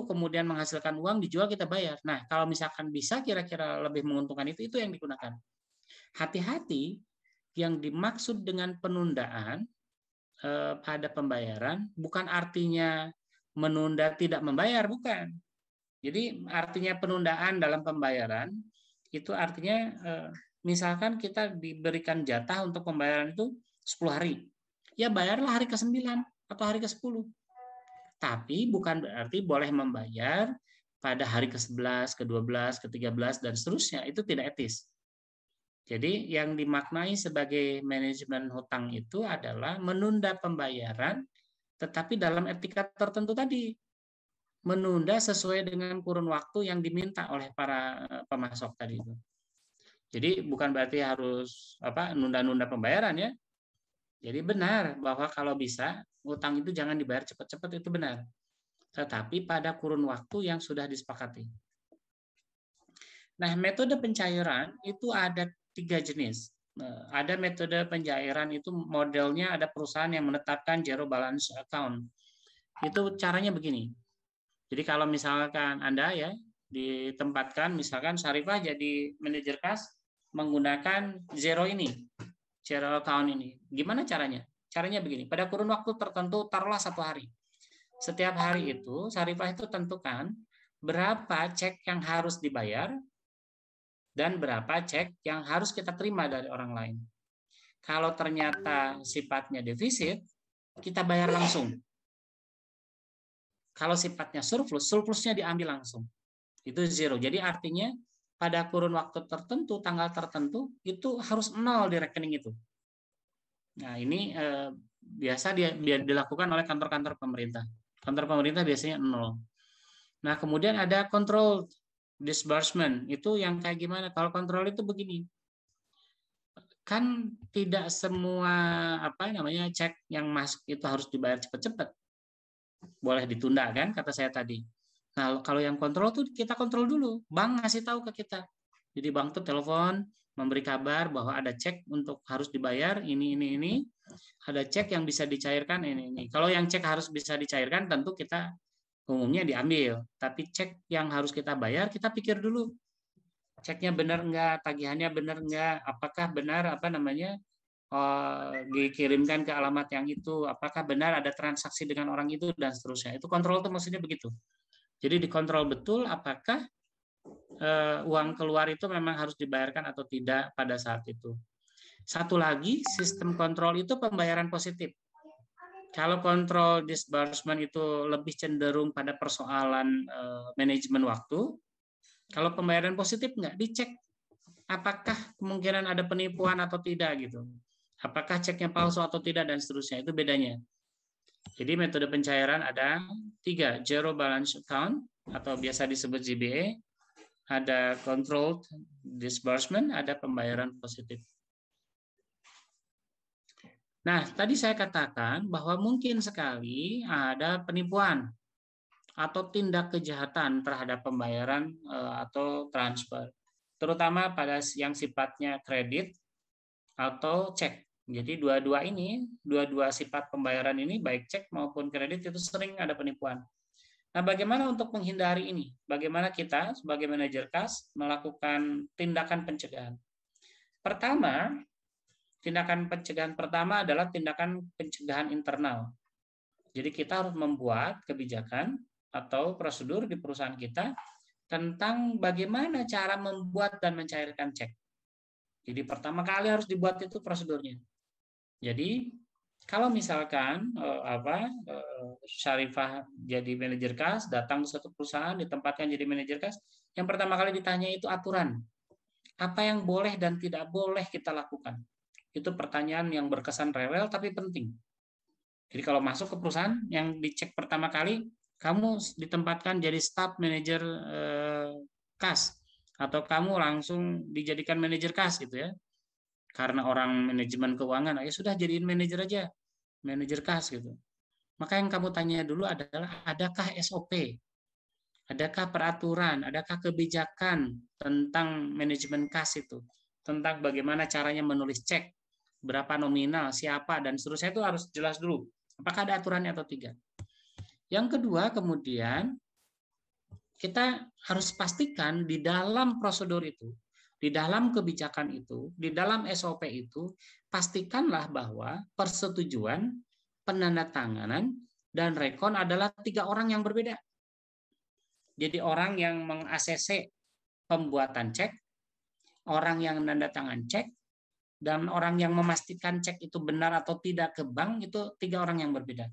Kemudian menghasilkan uang, dijual, kita bayar. Nah, kalau misalkan bisa kira-kira lebih menguntungkan itu yang digunakan. Hati-hati, yang dimaksud dengan penundaan pada pembayaran bukan artinya menunda tidak membayar, bukan. Jadi artinya penundaan dalam pembayaran itu artinya misalkan kita diberikan jatah untuk pembayaran itu 10 hari. Ya bayarlah hari ke-9 atau hari ke-10. Tapi bukan berarti boleh membayar pada hari ke-11, ke-12, ke-13, dan seterusnya. Itu tidak etis. Jadi yang dimaknai sebagai manajemen hutang itu adalah menunda pembayaran, tetapi dalam etika tertentu tadi. Menunda sesuai dengan kurun waktu yang diminta oleh para pemasok tadi itu. Jadi bukan berarti harus nunda-nunda pembayaran ya. Jadi benar bahwa kalau bisa utang itu jangan dibayar cepat-cepat, itu benar. Tetapi pada kurun waktu yang sudah disepakati. Nah, metode pencairan itu ada 3 jenis. Ada metode pencairan itu modelnya ada perusahaan yang menetapkan zero balance account. Itu caranya begini. Jadi kalau misalkan Anda ya ditempatkan, misalkan Syarifah jadi manajer kas menggunakan zero account ini. Gimana caranya? Caranya begini, pada kurun waktu tertentu taruhlah 1 hari. Setiap hari itu Syarifah itu tentukan berapa cek yang harus dibayar dan berapa cek yang harus kita terima dari orang lain. Kalau ternyata sifatnya defisit, kita bayar langsung. Kalau sifatnya surplus, surplusnya diambil langsung. Itu zero. Jadi artinya pada kurun waktu tertentu, tanggal tertentu, itu harus 0 di rekening itu. Nah, ini biasa dilakukan oleh kantor-kantor pemerintah. Kantor pemerintah biasanya 0. Nah, kemudian ada control disbursement. Itu yang kayak gimana? Kalau kontrol itu begini. Kan tidak semua cek yang masuk itu harus dibayar cepat-cepat. Boleh ditunda kan, kata saya tadi. Nah, kalau yang kontrol tuh kita kontrol dulu. Bank ngasih tahu ke kita. Jadi bank tuh telepon, memberi kabar bahwa ada cek untuk harus dibayar ini. Ada cek yang bisa dicairkan ini. Kalau yang cek harus bisa dicairkan tentu kita umumnya diambil. Tapi cek yang harus kita bayar kita pikir dulu. Ceknya benar enggak, tagihannya benar enggak, apakah benar dikirimkan ke alamat yang itu, apakah benar ada transaksi dengan orang itu dan seterusnya. Itu kontrol itu maksudnya begitu. Jadi dikontrol betul apakah uang keluar itu memang harus dibayarkan atau tidak pada saat itu. Satu lagi, sistem kontrol itu pembayaran positif. Kalau kontrol disbursement itu lebih cenderung pada persoalan manajemen waktu. Kalau pembayaran positif nggak dicek apakah kemungkinan ada penipuan atau tidak gitu. Apakah ceknya palsu atau tidak dan seterusnya. Itu bedanya. Jadi metode pencairan ada 3, zero balance account atau biasa disebut ZBA, ada controlled disbursement, ada pembayaran positif. Nah, tadi saya katakan bahwa mungkin sekali ada penipuan atau tindak kejahatan terhadap pembayaran atau transfer, terutama pada yang sifatnya kredit atau cek. Jadi dua-dua sifat pembayaran ini, baik cek maupun kredit itu sering ada penipuan. Nah, bagaimana untuk menghindari ini? Bagaimana kita sebagai manajer kas melakukan tindakan pencegahan? Pertama, tindakan pencegahan pertama adalah tindakan pencegahan internal. Jadi kita harus membuat kebijakan atau prosedur di perusahaan kita tentang bagaimana cara membuat dan mencairkan cek. Jadi pertama kali harus dibuat itu prosedurnya. Jadi kalau misalkan Syarifah jadi manajer kas, datang ke suatu perusahaan, ditempatkan jadi manajer kas, yang pertama kali ditanya itu aturan. Apa yang boleh dan tidak boleh kita lakukan. Itu pertanyaan yang berkesan rewel tapi penting. Jadi kalau masuk ke perusahaan yang dicek pertama kali, kamu ditempatkan jadi staff manager kas atau kamu langsung dijadikan manajer kas gitu ya. Karena orang manajemen keuangan, ya sudah jadiin manajer aja, manajer kas gitu. Maka yang kamu tanya dulu adalah adakah SOP? Adakah peraturan, adakah kebijakan tentang manajemen kas itu? Tentang bagaimana caranya menulis cek, berapa nominal, siapa, dan seterusnya itu harus jelas dulu. Apakah ada aturannya atau tidak? Yang kedua, kemudian kita harus pastikan di dalam prosedur itu, di dalam kebijakan itu, di dalam SOP itu, pastikanlah bahwa persetujuan, penandatanganan, dan rekon adalah 3 orang yang berbeda. Jadi orang yang meng-ACC pembuatan cek, orang yang menandatangan cek, dan orang yang memastikan cek itu benar atau tidak ke bank, itu 3 orang yang berbeda.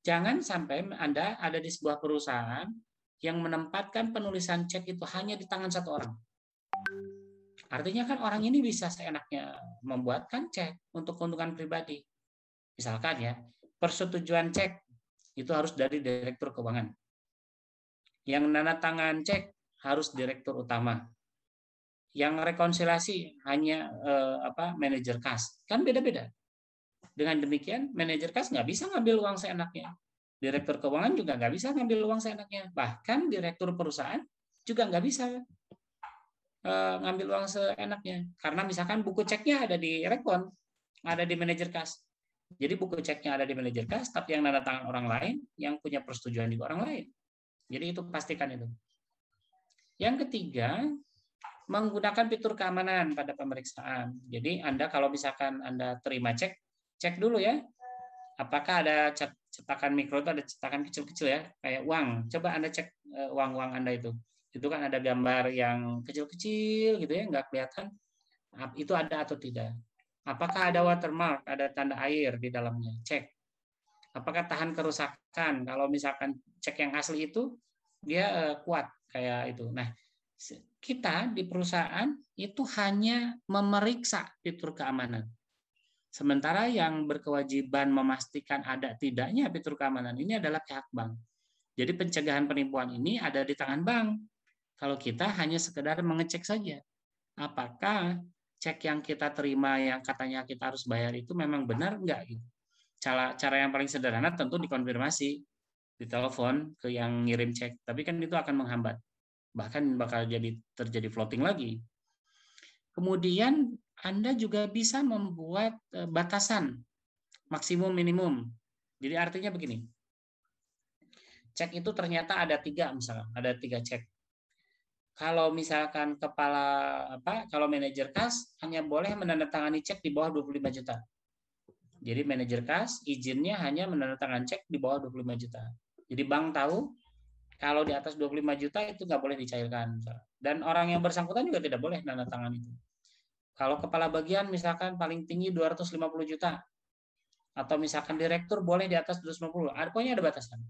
Jangan sampai Anda ada di sebuah perusahaan yang menempatkan penulisan cek itu hanya di tangan 1 orang. Artinya kan orang ini bisa seenaknya membuatkan cek untuk keuntungan pribadi. Misalkan ya, persetujuan cek itu harus dari direktur keuangan. Yang menandatangan cek harus direktur utama. Yang rekonsiliasi hanya manajer kas. Kan beda-beda. Dengan demikian, manajer kas nggak bisa ngambil uang seenaknya. Direktur keuangan juga nggak bisa ngambil uang seenaknya. Bahkan direktur perusahaan juga nggak bisa ngambil uang seenaknya. Karena misalkan buku ceknya ada di rekon, ada di manajer kas. Jadi buku ceknya ada di manajer kas, tapi yang nanda tangan orang lain, yang punya persetujuan juga orang lain. Jadi itu pastikan itu. Yang ketiga, menggunakan fitur keamanan pada pemeriksaan. Jadi Anda kalau misalkan Anda terima cek, cek dulu ya. Apakah ada cetakan mikro itu ada cetakan kecil-kecil ya, kayak uang. Coba Anda cek uang-uang Anda itu. Itu kan ada gambar yang kecil-kecil gitu ya, nggak kelihatan. Itu ada atau tidak. Apakah ada watermark, ada tanda air di dalamnya. Cek. Apakah tahan kerusakan? Kalau misalkan cek yang asli itu, dia kuat kayak itu. Nah, kita di perusahaan itu hanya memeriksa fitur keamanan. Sementara yang berkewajiban memastikan ada tidaknya fitur keamanan ini adalah pihak bank. Jadi pencegahan penipuan ini ada di tangan bank. Kalau kita hanya sekedar mengecek saja, apakah cek yang kita terima yang katanya kita harus bayar itu memang benar enggak gitu. Cara yang paling sederhana tentu dikonfirmasi, ditelepon ke yang ngirim cek, tapi kan itu akan menghambat. Bahkan bakal terjadi floating lagi. Kemudian Anda juga bisa membuat batasan maksimum minimum. Jadi artinya begini, cek itu ternyata ada 3 misalnya, ada 3 cek. Kalau misalkan kalau manajer kas hanya boleh menandatangani cek di bawah 25 juta. Jadi manajer kas izinnya hanya menandatangani cek di bawah 25 juta. Jadi bank tahu kalau di atas 25 juta itu nggak boleh dicairkan. Dan orang yang bersangkutan juga tidak boleh tanda tangan itu. Kalau kepala bagian misalkan paling tinggi 250 juta. Atau misalkan direktur boleh di atas 250. Pokoknya ada batasan.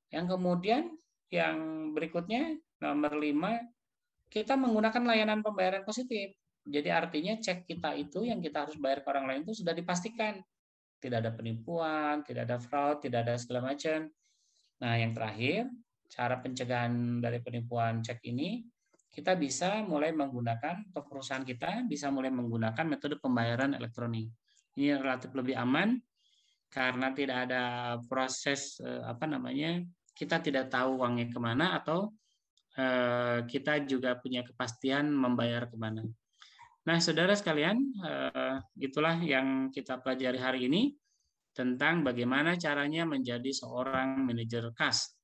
Yang kemudian yang berikutnya nomor 5, kita menggunakan layanan pembayaran positif. Jadi artinya cek kita itu yang kita harus bayar ke orang lain itu sudah dipastikan. Tidak ada penipuan, tidak ada fraud, tidak ada segala macam. Nah, yang terakhir, cara pencegahan dari penipuan cek ini, kita bisa mulai menggunakan, atau perusahaan kita bisa mulai menggunakan metode pembayaran elektronik. Ini relatif lebih aman, karena tidak ada proses, kita tidak tahu uangnya kemana, atau kita juga punya kepastian membayar kemana. Nah, saudara sekalian, itulah yang kita pelajari hari ini, tentang bagaimana caranya menjadi seorang manajer kas.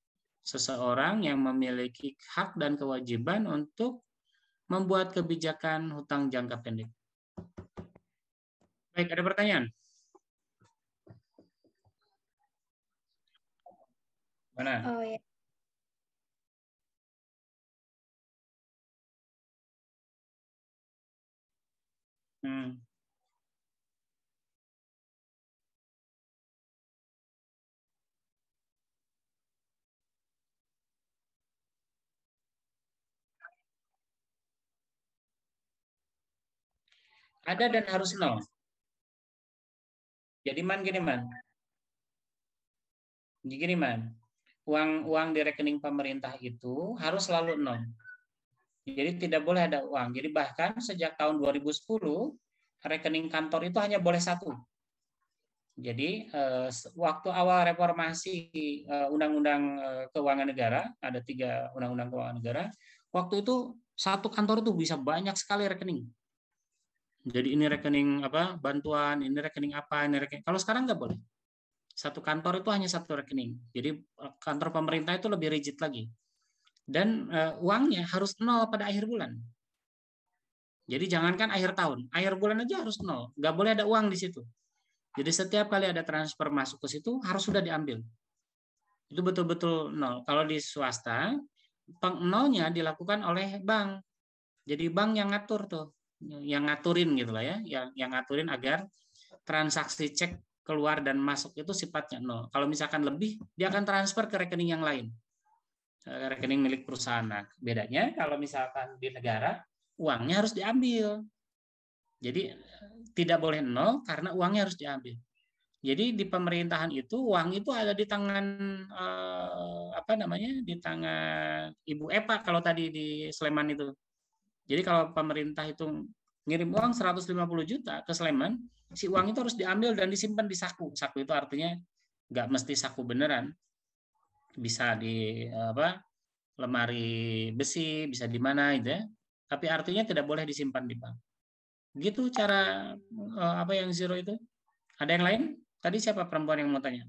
Seseorang yang memiliki hak dan kewajiban untuk membuat kebijakan hutang jangka pendek. Baik, ada pertanyaan? Mana? Oh ya. Hmm. Ada dan harus nol. Jadi man gini man. Gini man. Uang di rekening pemerintah itu harus selalu nol. Jadi tidak boleh ada uang. Jadi bahkan sejak tahun 2010 rekening kantor itu hanya boleh satu. Jadi waktu awal reformasi Undang-Undang Keuangan Negara, ada 3 Undang-Undang Keuangan Negara, waktu itu satu kantor itu bisa banyak sekali rekening. Jadi ini rekening apa bantuan, ini rekening apa, ini rekening. Kalau sekarang nggak boleh. Satu kantor itu hanya satu rekening. Jadi kantor pemerintah itu lebih rigid lagi. Dan uangnya harus nol pada akhir bulan. Jadi jangankan akhir tahun, akhir bulan aja harus nol. Nggak boleh ada uang di situ. Jadi setiap kali ada transfer masuk ke situ harus sudah diambil. Itu betul-betul nol. Kalau di swasta, nolnya dilakukan oleh bank. Jadi bank yang ngatur tuh, yang ngaturin gitu lah ya, yang ngaturin agar transaksi cek keluar dan masuk itu sifatnya nol. Kalau misalkan lebih, dia akan transfer ke rekening yang lain, rekening milik perusahaan. Nah, bedanya kalau misalkan di negara, uangnya harus diambil. Jadi tidak boleh nol karena uangnya harus diambil. Jadi di pemerintahan itu uang itu ada di tangan apa namanya, di tangan Ibu Epa kalau tadi di Sleman itu. Jadi kalau pemerintah itu ngirim uang 150 juta ke Sleman, si uang itu harus diambil dan disimpan di saku. Saku itu artinya nggak mesti saku beneran, bisa di apa lemari besi, bisa di mana gitu ya. Tapi artinya tidak boleh disimpan di bank. Gitu cara apa yang zero itu. Ada yang lain? Tadi siapa perempuan yang mau tanya?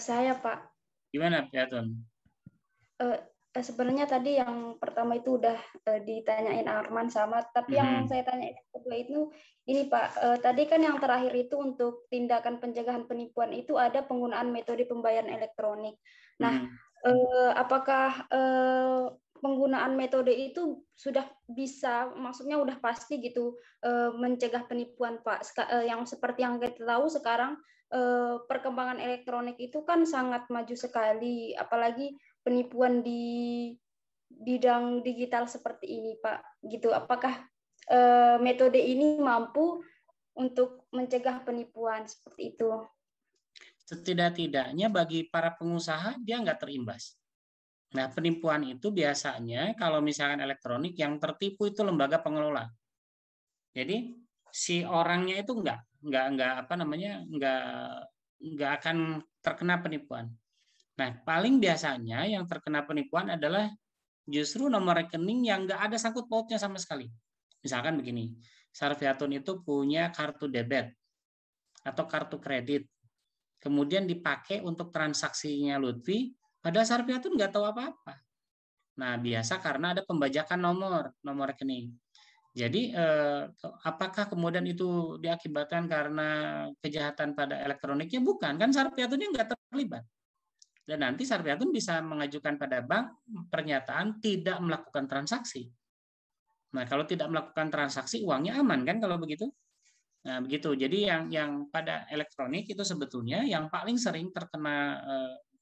Saya Pak. Gimana, Piatun? Sebenarnya tadi yang pertama itu udah ditanyain Arman sama, tapi yang saya tanyain kedua itu ini Pak, tadi kan yang terakhir itu untuk tindakan pencegahan penipuan itu ada penggunaan metode pembayaran elektronik. Nah, apakah penggunaan metode itu sudah bisa, maksudnya udah pasti gitu mencegah penipuan Pak? Yang seperti yang kita tahu sekarang perkembangan elektronik itu kan sangat maju sekali, apalagi penipuan di bidang digital seperti ini, Pak. Gitu. Apakah metode ini mampu untuk mencegah penipuan seperti itu? Setidak-tidaknya bagi para pengusaha dia nggak terimbas. Nah, penipuan itu biasanya kalau misalkan elektronik yang tertipu itu lembaga pengelola. Jadi si orangnya itu nggak apa namanya nggak akan terkena penipuan. Nah, paling biasanya yang terkena penipuan adalah justru nomor rekening yang nggak ada sangkut pautnya sama sekali. Misalkan begini, Sarviatun itu punya kartu debit atau kartu kredit, kemudian dipakai untuk transaksinya Lutfi, padahal Sarviatun nggak tahu apa-apa. Nah, biasa karena ada pembajakan nomor rekening. Jadi, apakah kemudian itu diakibatkan karena kejahatan pada elektroniknya? Bukan, kan Sarviatunnya nggak terlibat. Dan nanti Sarviatun bisa mengajukan pada bank pernyataan tidak melakukan transaksi. Nah, kalau tidak melakukan transaksi, uangnya aman kan kalau begitu? Nah, begitu. Jadi yang pada elektronik itu sebetulnya yang paling sering terkena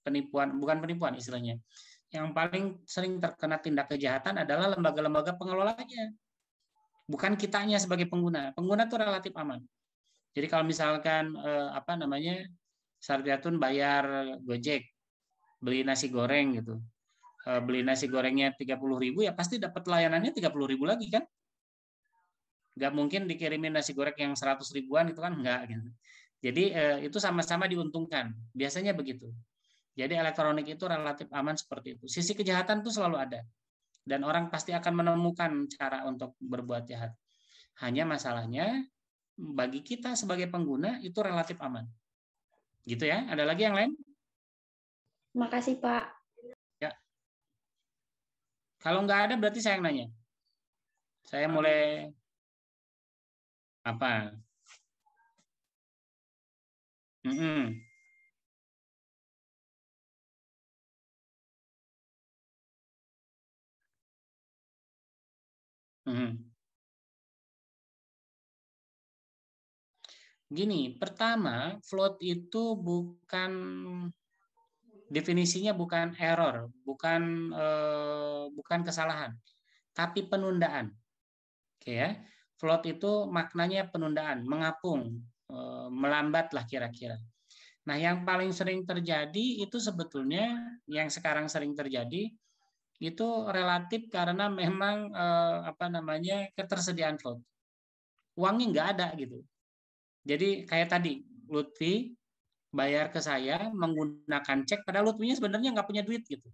penipuan, bukan penipuan istilahnya. Yang paling sering terkena tindak kejahatan adalah lembaga-lembaga pengelolanya. Bukan kitanya sebagai pengguna. Pengguna itu relatif aman. Jadi kalau misalkan apa namanya Sarjatun bayar Gojek, beli nasi goreng gitu, beli nasi gorengnya 30.000 ya pasti dapat layanannya 30.000 lagi kan? Nggak mungkin dikirimin nasi goreng yang 100 ribuan itu kan nggak gitu. Jadi itu sama-sama diuntungkan. Biasanya begitu. Jadi elektronik itu relatif aman seperti itu. Sisi kejahatan itu selalu ada. Dan orang pasti akan menemukan cara untuk berbuat jahat. Hanya masalahnya bagi kita sebagai pengguna itu relatif aman. Gitu ya. Ada lagi yang lain? Makasih, Pak. Ya. Kalau nggak ada berarti saya yang nanya. Saya mulai Apa? Mm-mm. Mm-mm. Gini, pertama, float itu definisinya bukan error, bukan kesalahan, tapi penundaan. Oke ya, float itu maknanya penundaan, mengapung, melambat lah kira-kira. Nah, yang paling sering terjadi itu sebetulnya yang sekarang sering terjadi itu relatif karena memang ketersediaan float, uangnya nggak ada gitu. Jadi kayak tadi Lutfi bayar ke saya menggunakan cek, padahal Lutfinya sebenarnya nggak punya duit gitu.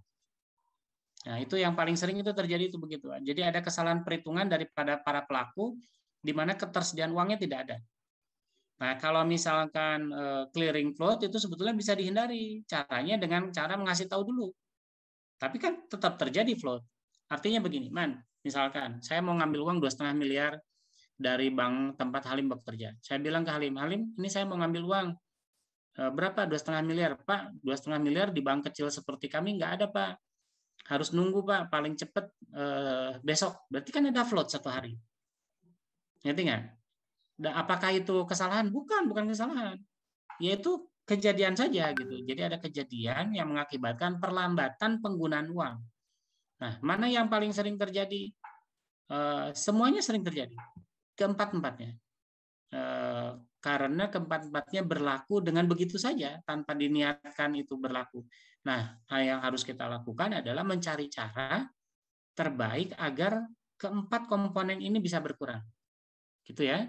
Nah, itu yang paling sering itu terjadi itu begitu. Jadi ada kesalahan perhitungan daripada para pelaku di mana ketersediaan uangnya tidak ada. Nah, kalau misalkan clearing float itu sebetulnya bisa dihindari. Caranya dengan cara mengasih tahu dulu. Tapi kan tetap terjadi float. Artinya begini, misalkan saya mau ngambil uang 2,5 miliar dari bank tempat Halim bekerja. Saya bilang ke Halim, ini saya mau ngambil uang berapa? 2,5 miliar. Pak, 2,5 miliar di bank kecil seperti kami nggak ada, Pak. Harus nunggu, Pak, paling cepat besok. Berarti kan ada float 1 hari. Ngerti nggak? Apakah itu kesalahan? Bukan kesalahan. Yaitu kejadian saja gitu. Jadi ada kejadian yang mengakibatkan perlambatan penggunaan uang. Nah, mana yang paling sering terjadi? Semuanya sering terjadi. Keempat-empatnya. Karena keempat-empatnya berlaku dengan begitu saja tanpa diniatkan itu berlaku. Nah, yang harus kita lakukan adalah mencari cara terbaik agar keempat komponen ini bisa berkurang. Gitu ya.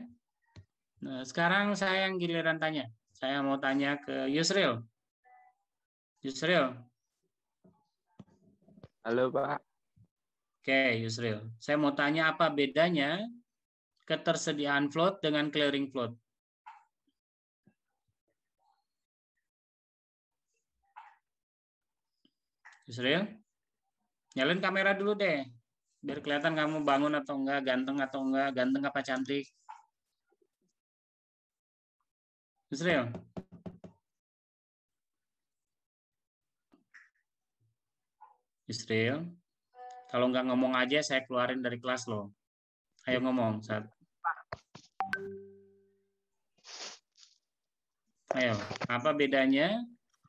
Nah, sekarang saya yang giliran tanya. Saya mau tanya ke Yusril. Yusril. Halo, Pak. Oke, Yusril. Saya mau tanya apa bedanya ketersediaan float dengan clearing float? Yusril, nyalain kamera dulu deh. Biar kelihatan kamu bangun atau enggak, ganteng apa cantik. Yusril. Yusril, kalau nggak ngomong aja saya keluarin dari kelas loh. Ayo ngomong. Ayo, apa bedanya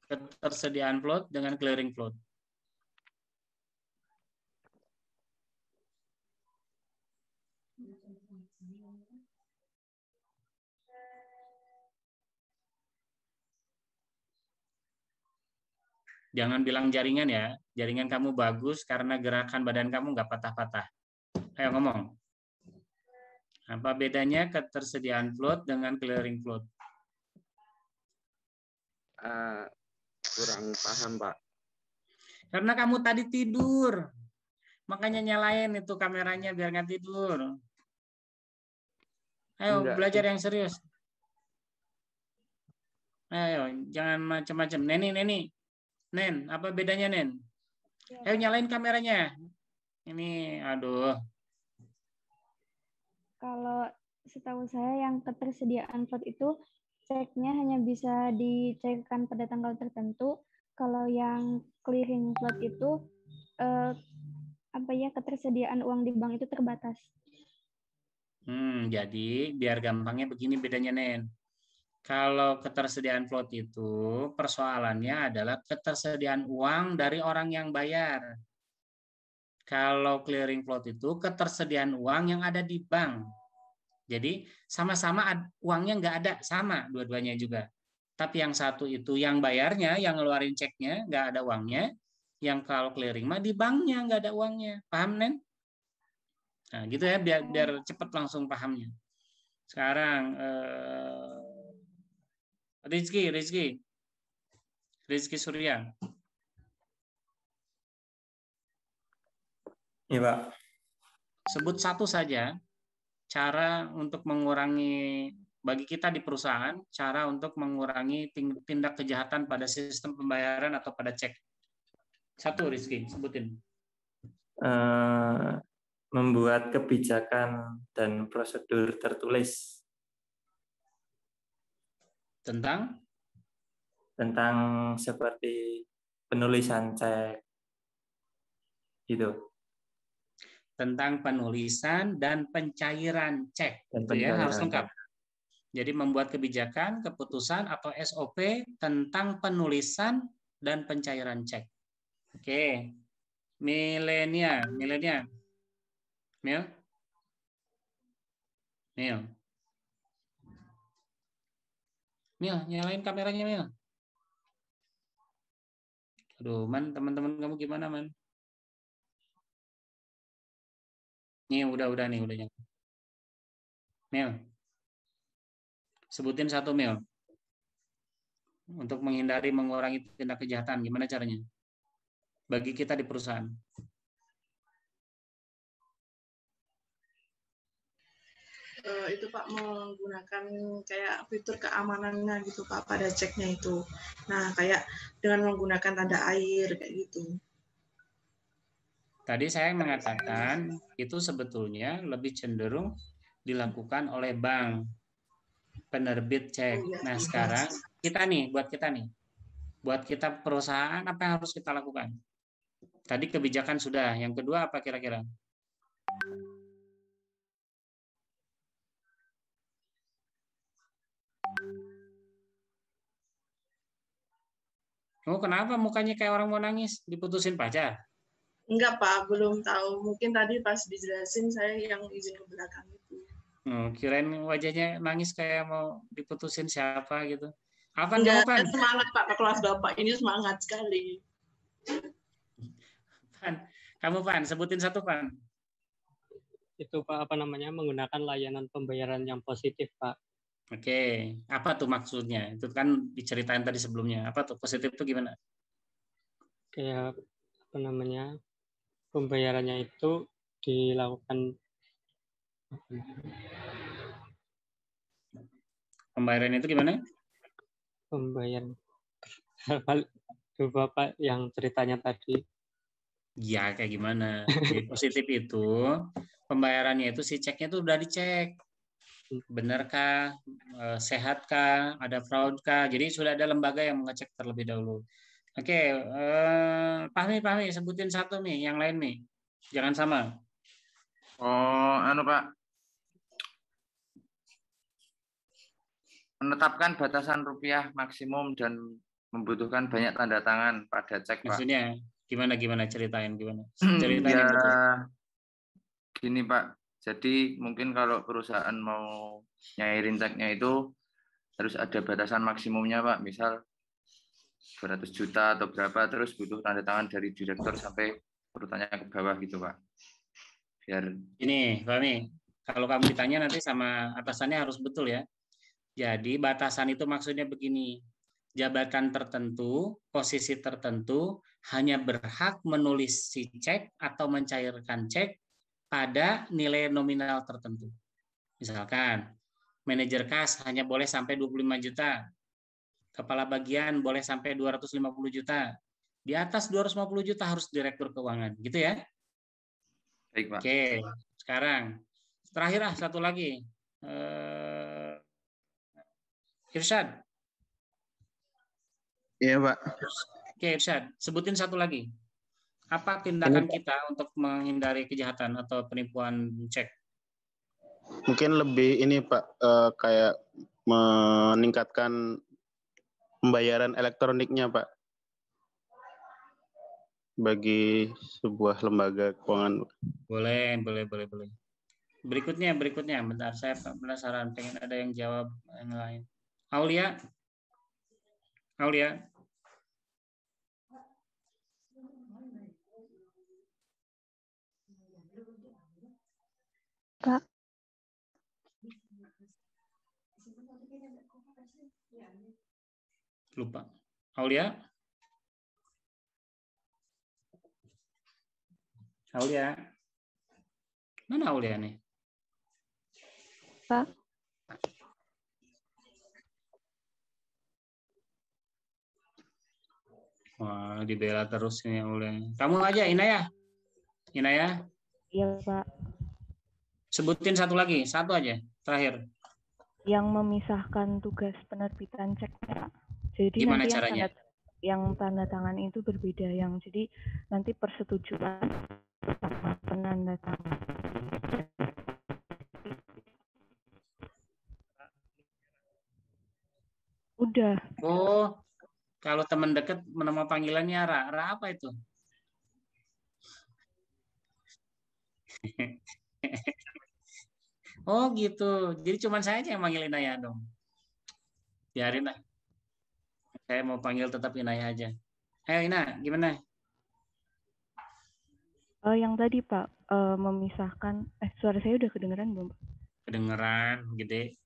ketersediaan float dengan clearing float? Jangan bilang jaringan ya. Jaringan kamu bagus karena gerakan badan kamu nggak patah-patah. Ayo ngomong. Apa bedanya ketersediaan float dengan clearing float? Kurang paham, Pak. Karena kamu tadi tidur. Makanya nyalain itu kameranya biar nggak tidur. Ayo belajar yang serius. Ayo, jangan macam-macam. Nen, apa bedanya, Nen? Ayo nyalain kameranya. Ini, aduh. Kalau setahu saya yang ketersediaan float itu ceknya hanya bisa dicairkan pada tanggal tertentu. Kalau yang clearing float itu ketersediaan uang di bank itu terbatas. Jadi biar gampangnya begini bedanya, Nen. Kalau ketersediaan float itu persoalannya adalah ketersediaan uang dari orang yang bayar. Kalau clearing float itu ketersediaan uang yang ada di bank. Jadi sama-sama uangnya nggak ada, sama dua-duanya juga. Tapi yang satu itu yang bayarnya, yang ngeluarin ceknya nggak ada uangnya. Yang kalau clearing mah di banknya nggak ada uangnya. Paham, Nen? Nah, gitu ya biar cepat langsung pahamnya. Sekarang Rizky Surya. Iya, Pak. Sebut satu saja cara untuk mengurangi bagi kita di perusahaan, cara untuk mengurangi tindak kejahatan pada sistem pembayaran atau pada cek. Satu, Rizky, sebutin. Membuat kebijakan dan prosedur tertulis Tentang seperti penulisan cek gitu. Tentang penulisan dan pencairan cek, itu ya harus lengkap. Jadi membuat kebijakan, keputusan atau SOP tentang penulisan dan pencairan cek. Oke, Milenia, Mil, nyalain kameranya Mil. Aduh, Man, teman-teman kamu gimana, Man? Nih, udah nih, udah nyala. Mil, sebutin satu Mil. Untuk menghindari mengurangi tindak kejahatan, gimana caranya? Bagi kita di perusahaan. Itu Pak, menggunakan kayak fitur keamanannya gitu Pak pada ceknya itu. Nah, kayak dengan menggunakan tanda air kayak gitu. Tadi saya mengatakan itu sebetulnya lebih cenderung dilakukan oleh bank, penerbit cek. Nah, sekarang buat kita perusahaan apa yang harus kita lakukan? Tadi kebijakan sudah, yang kedua apa kira-kira? Oh, kenapa mukanya kayak orang mau nangis? Diputusin pacar? Enggak Pak, belum tahu. Mungkin tadi pas dijelasin saya yang izin ke belakang itu. Kirain wajahnya nangis kayak mau diputusin siapa gitu. Enggak, semangat Pak ke kelas Bapak ini, semangat sekali. Kamu Pan, sebutin satu Pan. Itu Pak, menggunakan layanan pembayaran yang positif Pak. Oke, apa tuh maksudnya? Itu kan diceritain tadi sebelumnya. Apa tuh positif itu gimana? Kayak pembayarannya itu dilakukan. Pembayaran itu gimana? Pembayaran Bapak yang ceritanya tadi. Ya, kayak gimana? Jadi positif itu pembayarannya itu si ceknya itu udah dicek. Benarkah, sehatkah, ada fraudkah? Jadi sudah ada lembaga yang mengecek terlebih dahulu. Oke, Fahmi, sebutin satu nih, yang lain nih. Jangan sama. Oh, Pak. Menetapkan batasan rupiah maksimum dan membutuhkan banyak tanda tangan pada cek, Pak. Maksudnya gimana ceritain gimana? Ceritain yang betul. Gini, Pak. Jadi mungkin kalau perusahaan mau nyairin ceknya itu harus ada batasan maksimumnya, Pak. Misal 200 juta atau berapa, terus butuh tanda tangan dari direktur sampai urutannya ke bawah gitu, Pak. Biar ini, Fahmi, kalau kamu ditanya nanti sama atasannya harus betul ya. Jadi batasan itu maksudnya begini. Jabatan tertentu, posisi tertentu hanya berhak menulis si cek atau mencairkan cek pada nilai nominal tertentu. Misalkan, manajer kas hanya boleh sampai 25 juta. Kepala bagian boleh sampai 250 juta. Di atas 250 juta harus direktur keuangan. Gitu ya? Baik, Pak. Oke, sekarang. Terakhir satu lagi. Irsyad. Iya, Pak. Oke, Irsyad. Sebutin satu lagi. Apa tindakan kita untuk menghindari kejahatan atau penipuan cek? Mungkin lebih ini Pak, kayak meningkatkan pembayaran elektroniknya Pak bagi sebuah lembaga keuangan. Boleh. Berikutnya. Bentar, saya penasaran, pengen ada yang jawab yang lain. Aulia. Kak. Lupa. Aulia. Mana Aulia nih? Pak. Wah, dibela terus ini Aulia. Kamu aja, Inayah. Iya, Pak. Sebutin satu lagi, satu aja, terakhir. yang memisahkan tugas penerbitan cek, Pak. Jadi Gimana nanti caranya? yang tanda tangan itu berbeda, yang jadi nanti persetujuan sama penanda tangan. Udah. Oh, kalau teman dekat nama panggilannya Ra. Ra apa itu? Oh gitu. Jadi cuma saya aja yang manggil Inaya dong. Biarin lah. Saya mau panggil tetap Inaya aja. Ayo Ina, gimana? Yang tadi Pak, memisahkan, suara saya udah kedengeran belum? Kedengeran, gede.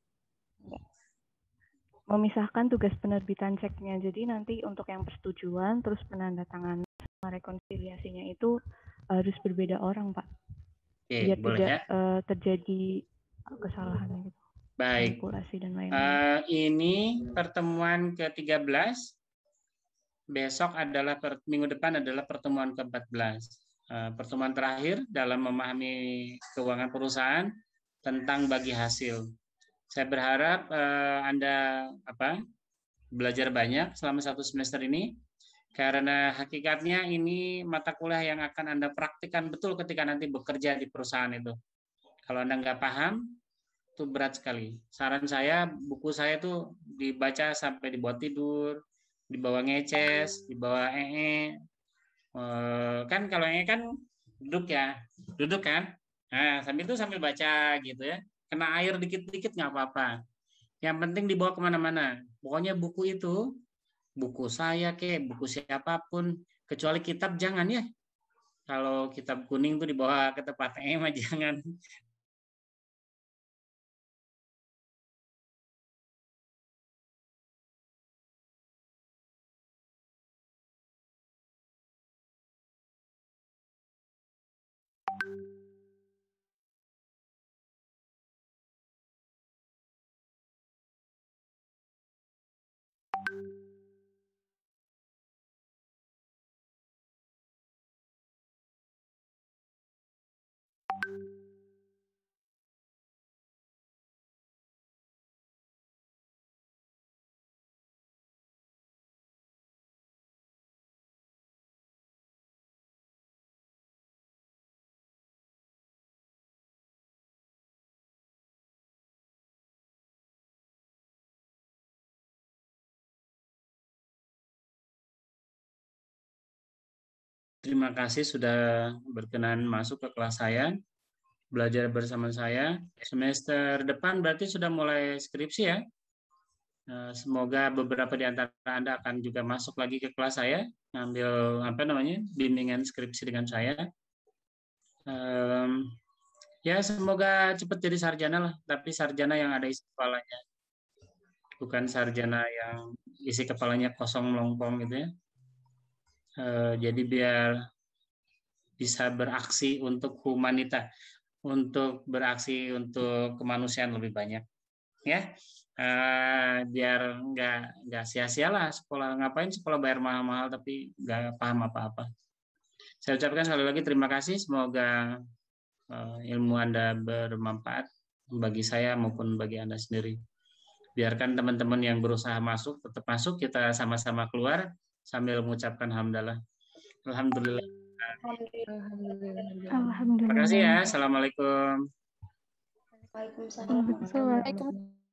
Memisahkan tugas penerbitan ceknya. Jadi nanti untuk yang persetujuan, terus penandatanganan sama rekonsiliasinya itu harus berbeda orang, Pak. Oke, Biar boleh tidak ya. Terjadi kesalahan gitu. Baik. Manipulasi dan lain-lain. Ini pertemuan ke-13. Besok adalah minggu depan adalah pertemuan ke-14. Pertemuan terakhir dalam memahami keuangan perusahaan tentang bagi hasil. Saya berharap Anda belajar banyak selama 1 semester ini, karena hakikatnya ini mata kuliah yang akan Anda praktikkan betul ketika nanti bekerja di perusahaan itu. Kalau Anda nggak paham, itu berat sekali. Saran saya, buku saya itu dibaca sampai dibawa tidur, dibawa ngeces, dibawa kan kalau kan duduk ya, duduk kan. Nah, sambil baca gitu ya. Kena air dikit-dikit nggak apa-apa. Yang penting dibawa kemana-mana. Pokoknya buku itu, buku saya buku siapapun, kecuali kitab jangan ya. Kalau kitab kuning tuh dibawa ke tempat jangan. Terima kasih sudah berkenan masuk ke kelas saya, belajar bersama saya. Semester depan berarti sudah mulai skripsi ya. Semoga beberapa di antara Anda akan juga masuk lagi ke kelas saya, ngambil bimbingan skripsi dengan saya. Ya semoga cepat jadi sarjana lah, tapi sarjana yang ada isi kepalanya, bukan sarjana yang isi kepalanya kosong melompong gitu ya. Jadi biar bisa beraksi untuk humanita, untuk beraksi untuk kemanusiaan lebih banyak, ya. Biar nggak sia-sia lah sekolah. Ngapain sekolah bayar mahal-mahal tapi nggak paham apa-apa. Saya ucapkan sekali lagi terima kasih. Semoga ilmu Anda bermanfaat bagi saya maupun bagi Anda sendiri. Biarkan teman-teman yang berusaha masuk tetap masuk, kita sama-sama keluar sambil mengucapkan hamdalah. Alhamdulillah. Alhamdulillah. Terima kasih ya. Assalamualaikum. Waalaikumsalam.